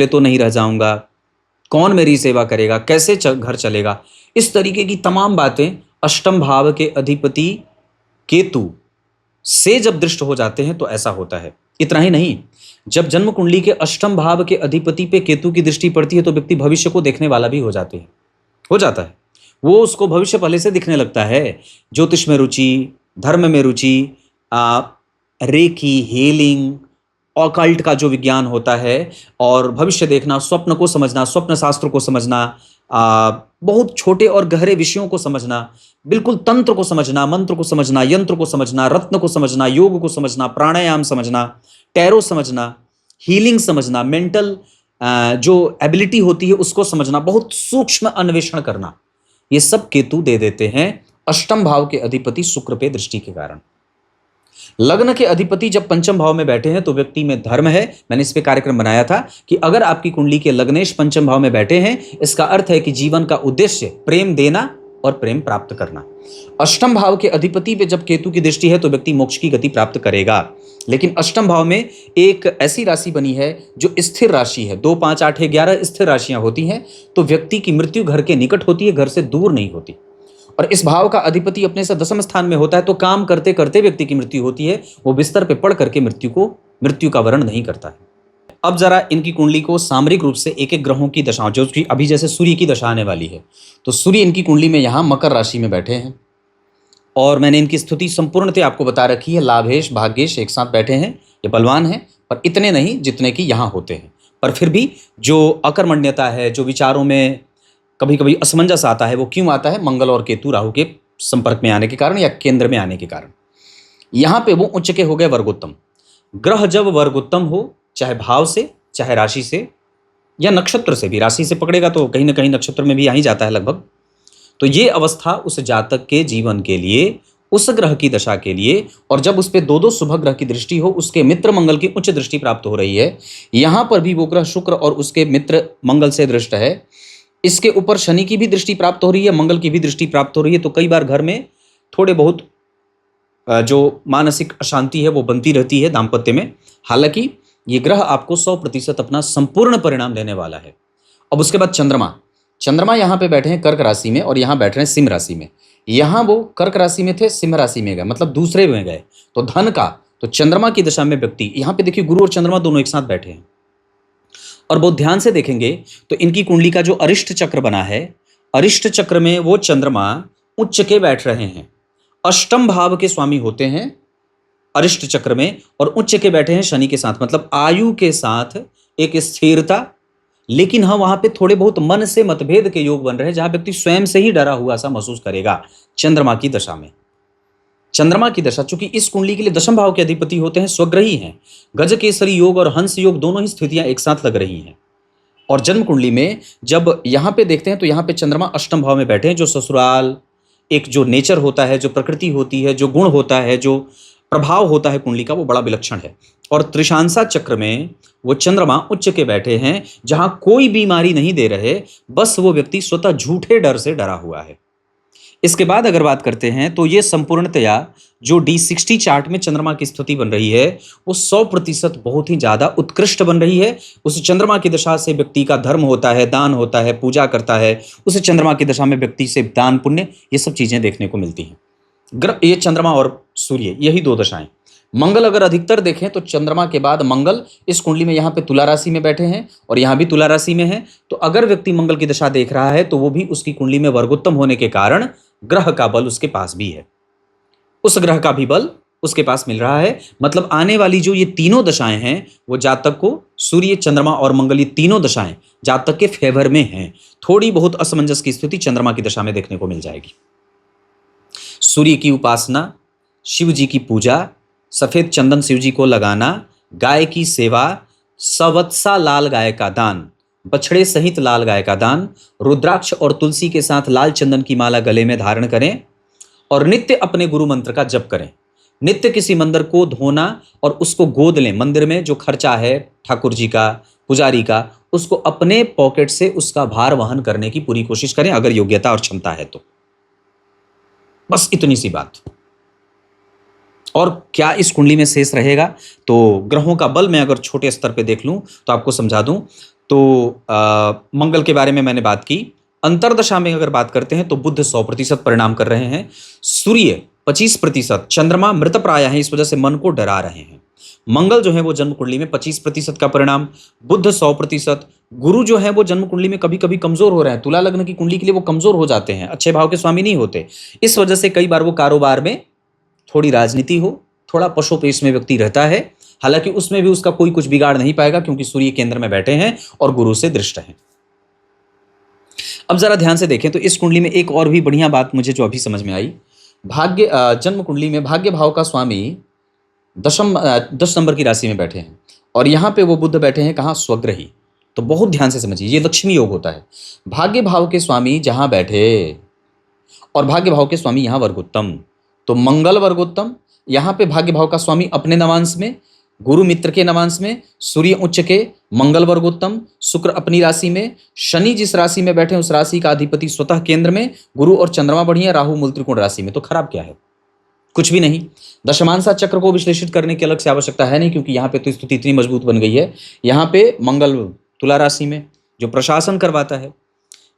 तो नहीं रह जाऊंगा, कौन मेरी सेवा करेगा, कैसे घर चलेगा, इस तरीके की तमाम बातें अष्टम भाव के अधिपति केतु से जब दृष्ट हो जाते हैं तो ऐसा होता है। इतना ही नहीं, जब जन्म कुंडली के अष्टम भाव के अधिपति पे केतु की दृष्टि पड़ती है तो व्यक्ति भविष्य को देखने वाला भी हो जाता है। वो उसको भविष्य पहले से दिखने लगता है। ज्योतिष में रुचि, धर्म में रुचि, रेकी, हीलिंग, ऑकल्ट का जो विज्ञान होता है और भविष्य देखना, स्वप्न को समझना, स्वप्न शास्त्र को समझना, बहुत छोटे और गहरे विषयों को समझना, बिल्कुल तंत्र को समझना, मंत्र को समझना, यंत्र को समझना, रत्न को समझना, योग को समझना, प्राणायाम समझना, टैरो समझना, हीलिंग समझना, मेंटल जो एबिलिटी होती है उसको समझना, बहुत सूक्ष्म अन्वेषण करना, ये सब केतु दे देते हैं अष्टम भाव के अधिपति शुक्र पे दृष्टि के कारण। लग्न के अधिपति जब पंचम भाव में बैठे हैं तो व्यक्ति में धर्म है। मैंने इस पे कार्यक्रम बनाया था कि अगर आपकी कुंडली के लग्नेश पंचम भाव में बैठे हैं, इसका अर्थ है कि जीवन का उद्देश्य प्रेम देना और प्रेम प्राप्त करना। अष्टम भाव के अधिपति पे जब केतु की दृष्टि है तो व्यक्ति मोक्ष की गति प्राप्त करेगा। लेकिन अष्टम भाव में एक ऐसी राशि बनी है जो स्थिर राशि है, 2, 5, 8, 11 स्थिर राशियां होती हैं, तो व्यक्ति की मृत्यु घर के निकट होती है, घर से दूर नहीं होती। और इस भाव का अधिपति अपने से दशम स्थान में होता है तो काम करते करते व्यक्ति की मृत्यु होती है, वो बिस्तर पे पड़ करके मृत्यु का वर्ण नहीं करता है। अब जरा इनकी कुंडली को सामरिक रूप से एक एक ग्रहों की दशाओं, जो कि अभी जैसे सूर्य की दशा आने वाली है, तो सूर्य इनकी कुंडली में यहाँ मकर राशि में बैठे हैं और मैंने इनकी स्थिति संपूर्णतः आपको बता रखी है। लाभेश भाग्येश एक साथ बैठे हैं, ये बलवान हैं पर इतने नहीं जितने कि यहाँ होते हैं, पर फिर भी जो अकर्मण्यता है, जो विचारों में कभी कभी असमंजस आता है, वो क्यों आता है? मंगल और केतु राहु के संपर्क में आने के कारण या केंद्र में आने के कारण। यहाँ पे वो उच्च के हो गए वर्गोत्तम। ग्रह जब वर्गोत्तम हो, चाहे भाव से, चाहे राशि से या नक्षत्र से भी, राशि से पकड़ेगा तो कहीं ना कहीं नक्षत्र में भी आ ही जाता है लगभग, तो ये अवस्था उस जातक के जीवन के लिए, उस ग्रह की दशा के लिए, और जब उस पर 2 शुभ ग्रह की दृष्टि हो, उसके मित्र मंगल की उच्च दृष्टि प्राप्त हो रही है, यहाँ पर भी वो ग्रह शुक्र और उसके मित्र मंगल से दृष्ट है, इसके ऊपर शनि की भी दृष्टि प्राप्त हो रही है, मंगल की भी दृष्टि प्राप्त हो रही है, तो कई बार घर में थोड़े बहुत जो मानसिक अशांति है वो बनती रहती है दाम्पत्य में। हालांकि ये ग्रह आपको 100% अपना संपूर्ण परिणाम देने वाला है। अब उसके बाद चंद्रमा यहाँ पे बैठे हैं कर्क राशि में और यहाँ बैठ रहे हैं सिंह राशि में। यहाँ वो कर्क राशि में थे, सिंह राशि में गए, मतलब दूसरे में गए, तो धन का, तो चंद्रमा की दशा में व्यक्ति, यहाँ पे देखिए गुरु और चंद्रमा दोनों एक साथ बैठे हैं। और बहुत ध्यान से देखेंगे तो इनकी कुंडली का जो अरिष्ट चक्र बना है, अरिष्ट चक्र में वो चंद्रमा उच्च के बैठ रहे हैं, अष्टम भाव के स्वामी होते हैं अरिष्ट चक्र में, और उच्च के बैठे हैं शनि के साथ, मतलब आयु के साथ एक स्थिरता। लेकिन हाँ, वहां पे थोड़े बहुत मन से मतभेद के योग बन रहे हैं, जहां व्यक्ति स्वयं से ही डरा हुआ सा महसूस करेगा चंद्रमा की दशा में। चंद्रमा की दशा चूंकि इस कुंडली के लिए दशम भाव के अधिपति होते हैं, स्वग्रही हैं, गज केसरी योग और हंस योग दोनों ही स्थितियां एक साथ लग रही हैं। और जन्म कुंडली में जब यहाँ पे देखते हैं तो यहाँ पे चंद्रमा अष्टम भाव में बैठे हैं, जो ससुराल, एक जो नेचर होता है, जो प्रकृति होती है, जो गुण होता है, जो प्रभाव होता है कुंडली का, वो बड़ा विलक्षण है। और त्रिशांसा चक्र में वो चंद्रमा उच्च के बैठे हैं, जहां कोई बीमारी नहीं दे रहे, बस वो व्यक्ति स्वतः झूठे डर से डरा हुआ है। इसके बाद अगर बात करते हैं तो ये संपूर्णतया जो D60 चार्ट में चंद्रमा की स्थिति बन रही है वो 100% बहुत ही ज्यादा उत्कृष्ट बन रही है। उस चंद्रमा की दशा से व्यक्ति का धर्म होता है, दान होता है, पूजा करता है। उस चंद्रमा की दशा में व्यक्ति से दान पुण्य ये सब चीजें देखने को मिलती हैं। ग्रह ये चंद्रमा और सूर्य यही दो दशाएं। मंगल अगर अधिकतर देखें तो चंद्रमा के बाद मंगल इस कुंडली में यहाँ पे तुला राशि में बैठे हैं और यहाँ भी तुला राशि में है। तो अगर व्यक्ति मंगल की दशा देख रहा है तो वो भी उसकी कुंडली में वर्गोत्तम होने के कारण ग्रह का बल उसके पास भी है, उस ग्रह का भी बल उसके पास मिल रहा है। मतलब आने वाली जो ये तीनों दशाएं हैं वो जातक को सूर्य, चंद्रमा और मंगल ये तीनों दशाएं जातक के फेवर में हैं। थोड़ी बहुत असमंजस की स्थिति चंद्रमा की दशा में देखने को मिल जाएगी। सूर्य की उपासना, शिव जी की पूजा, सफेद चंदन शिव जी को लगाना, गाय की सेवा, सवत्सा लाल गाय का दान, बछड़े सहित लाल गाय का दान, रुद्राक्ष और तुलसी के साथ लाल चंदन की माला गले में धारण करें और नित्य अपने गुरु मंत्र का जप करें। नित्य किसी मंदिर को धोना और उसको गोद लें। मंदिर में जो खर्चा है ठाकुर जी का, पुजारी का, उसको अपने पॉकेट से उसका भार वहन करने की पूरी कोशिश करें अगर योग्यता और क्षमता है तो। बस इतनी सी बात। और क्या इस कुंडली में शेष रहेगा तो ग्रहों का बल मैं अगर छोटे स्तर पे देख लूं तो आपको समझा दूं तो मंगल के बारे में मैंने बात की। अंतरदशा में अगर बात करते हैं तो बुध 100% परिणाम कर रहे हैं, सूर्य 25%, चंद्रमा मृतप्राय है, इस वजह से मन को डरा रहे हैं। मंगल जो है वो जन्म कुंडली में 25% का परिणाम, बुध 100%, गुरु जो है वो जन्म कुंडली में कभी कभी कमजोर हो रहे हैं। तुला लग्न की कुंडली के लिए वो कमजोर हो जाते हैं, अच्छे भाव के स्वामी नहीं होते। इस वजह से कई बार वो कारोबार में थोड़ी राजनीति हो, थोड़ा पशुपेश में व्यक्ति रहता है। हालांकि उसमें भी उसका कोई कुछ बिगाड़ नहीं पाएगा क्योंकि सूर्य केंद्र में बैठे हैं और गुरु से दृष्ट हैं। अब जरा ध्यान से देखें तो इस कुंडली में एक और भी बढ़िया बात मुझे जो अभी समझ में आई, भाग्य जन्म कुंडली में भाग्य भाव का स्वामी 10 नंबर की राशि में बैठे हैं और यहाँ पे वो बुध बैठे हैं कहाँ, स्वग्रही। तो बहुत ध्यान से समझिए, ये लक्ष्मी योग होता है। भाग्य भाव के स्वामी जहां बैठे और भाग्य भाव के स्वामी यहाँ वर्गोत्तम, तो मंगल वर्गोत्तम, यहाँ पे भाग्य भाव का स्वामी अपने नवांश में, गुरु मित्र के नवांश में, सूर्य उच्च के, मंगल वर्गोत्तम, शुक्र अपनी राशि में, शनि जिस राशि में बैठे उस राशि का अधिपति स्वतः केंद्र में, गुरु और चंद्रमा बढ़िया, राहु मूल त्रिकोण राशि में। तो खराब क्या है, कुछ भी नहीं। दशमांशा चक्र को विश्लेषित करने की अलग से आवश्यकता है नहीं क्योंकि यहाँ पे तो स्थिति इतनी मजबूत बन गई है। यहाँ पे मंगल तुला राशि में जो प्रशासन करवाता है,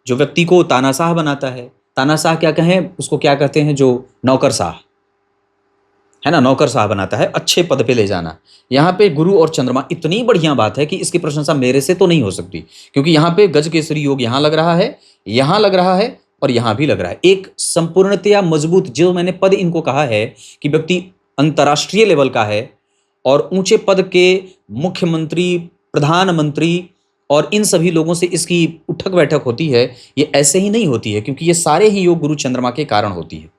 जो व्यक्ति को तानाशाह बनाता है, तानाशाह क्या कहें उसको, क्या कहते हैं, जो नौकरशाह है ना, नौकरशाह बनाता है, अच्छे पद पे ले जाना। यहाँ पे गुरु और चंद्रमा, इतनी बढ़िया बात है कि इसकी प्रशंसा मेरे से तो नहीं हो सकती क्योंकि यहाँ पे गज केसरी योग यहाँ लग रहा है, यहाँ लग रहा है और यहाँ भी लग रहा है। एक संपूर्णतया मजबूत, जो मैंने पद इनको कहा है कि व्यक्ति अंतर्राष्ट्रीय लेवल का है और ऊंचे पद के मुख्यमंत्री, प्रधानमंत्री और इन सभी लोगों से इसकी उठक बैठक होती है, ये ऐसे ही नहीं होती है क्योंकि ये सारे ही योग गुरु चंद्रमा के कारण होती है।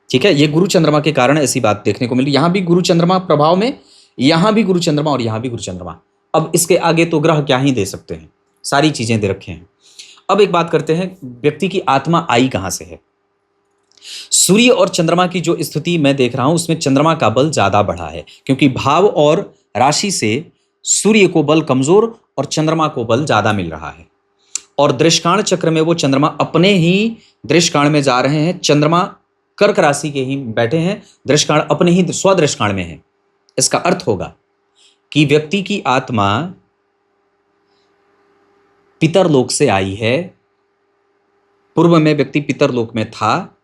ठीक है, ये गुरु चंद्रमा के कारण ऐसी बात देखने को मिली। यहां भी गुरु चंद्रमा प्रभाव में, यहां भी गुरु चंद्रमा और यहां भी गुरु चंद्रमा। अब इसके आगे तो ग्रह क्या ही दे सकते हैं, सारी चीजें दे रखे हैं। अब एक बात करते हैं, व्यक्ति की आत्मा आई कहां से है। सूर्य और चंद्रमा की जो स्थिति मैं देख रहा हूं उसमें चंद्रमा का बल ज्यादा बढ़ा है क्योंकि भाव और राशि से सूर्य को बल कमजोर और चंद्रमा को बल ज्यादा मिल रहा है। और दृष्काण चक्र में वो चंद्रमा अपने ही दृष्काण में जा रहे हैं। चंद्रमा कर्क राशि के ही बैठे हैं, दृष्काण अपने ही स्वदृष्काण में है। इसका अर्थ होगा कि व्यक्ति की आत्मा पितरलोक से आई है। पूर्व में व्यक्ति पितरलोक में था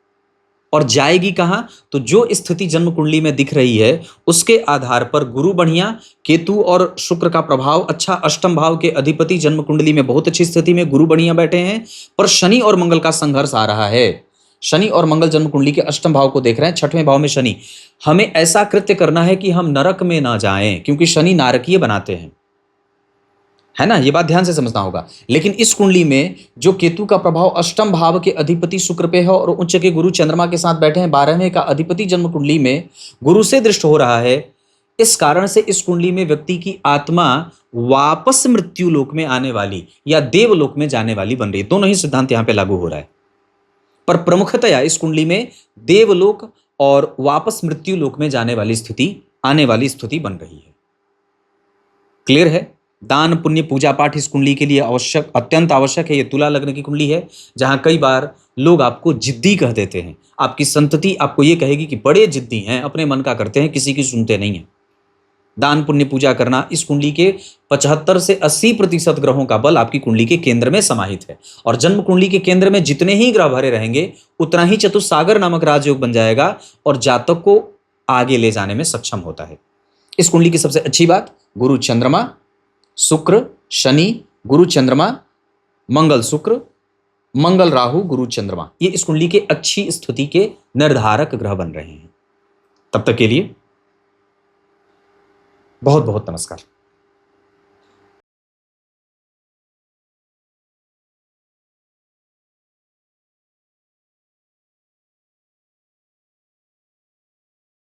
और जाएगी कहां, तो जो स्थिति जन्म कुंडली में दिख रही है उसके आधार पर गुरु बढ़िया, केतु और शुक्र का प्रभाव अच्छा, अष्टम भाव के अधिपति जन्म कुंडली में बहुत अच्छी स्थिति में गुरु बढ़िया बैठे हैं। पर शनि और मंगल का संघर्ष आ रहा है। शनि और मंगल जन्म कुंडली के अष्टम भाव को देख रहे हैं, छठवें भाव में शनि। हमें ऐसा कृत्य करना है कि हम नरक में ना जाएं क्योंकि शनि नारकीय बनाते हैं, है ना, ये बात ध्यान से समझना होगा। लेकिन इस कुंडली में जो केतु का प्रभाव अष्टम भाव के अधिपति शुक्र पे है और उच्च के गुरु चंद्रमा के साथ बैठे हैं, 12वें का अधिपति जन्म कुंडली में गुरु से दृष्ट हो रहा है। इस कारण से इस कुंडली में व्यक्ति की आत्मा वापस मृत्यु लोक में आने वाली या देवलोक में जाने वाली बन रही है। दोनों ही सिद्धांत यहां पे लागू हो रहा है, पर प्रमुखतया इस कुंडली में देवलोक और वापस मृत्यु लोक में जाने वाली स्थिति, आने वाली स्थिति बन रही है। क्लियर है। दान पुण्य पूजा पाठ इस कुंडली के लिए आवश्यक, अत्यंत आवश्यक है। ये तुला लग्न की कुंडली है जहां कई बार लोग आपको जिद्दी कह देते हैं। आपकी संतति आपको ये कहेगी कि बड़े जिद्दी हैं, अपने मन का करते हैं, किसी की सुनते नहीं हैं। दान पुण्य पूजा करना, इस कुंडली के 75 से 80% ग्रहों का बल आपकी कुंडली के केंद्र में समाहित है। और जन्म कुंडली के केंद्र में जितने ही ग्रह भरे रहेंगे, उतना ही चतुस्सागर नामक राजयोग बन जाएगा और जातक को आगे ले जाने में सक्षम होता है। इस कुंडली की सबसे अच्छी बात, गुरु चंद्रमा, शुक्र शनि, गुरु चंद्रमा, मंगल शुक्र, मंगल राहु, गुरु चंद्रमा, ये इस कुंडली के अच्छी स्थिति के निर्धारक ग्रह बन रहे हैं। तब तक के लिए बहुत बहुत नमस्कार।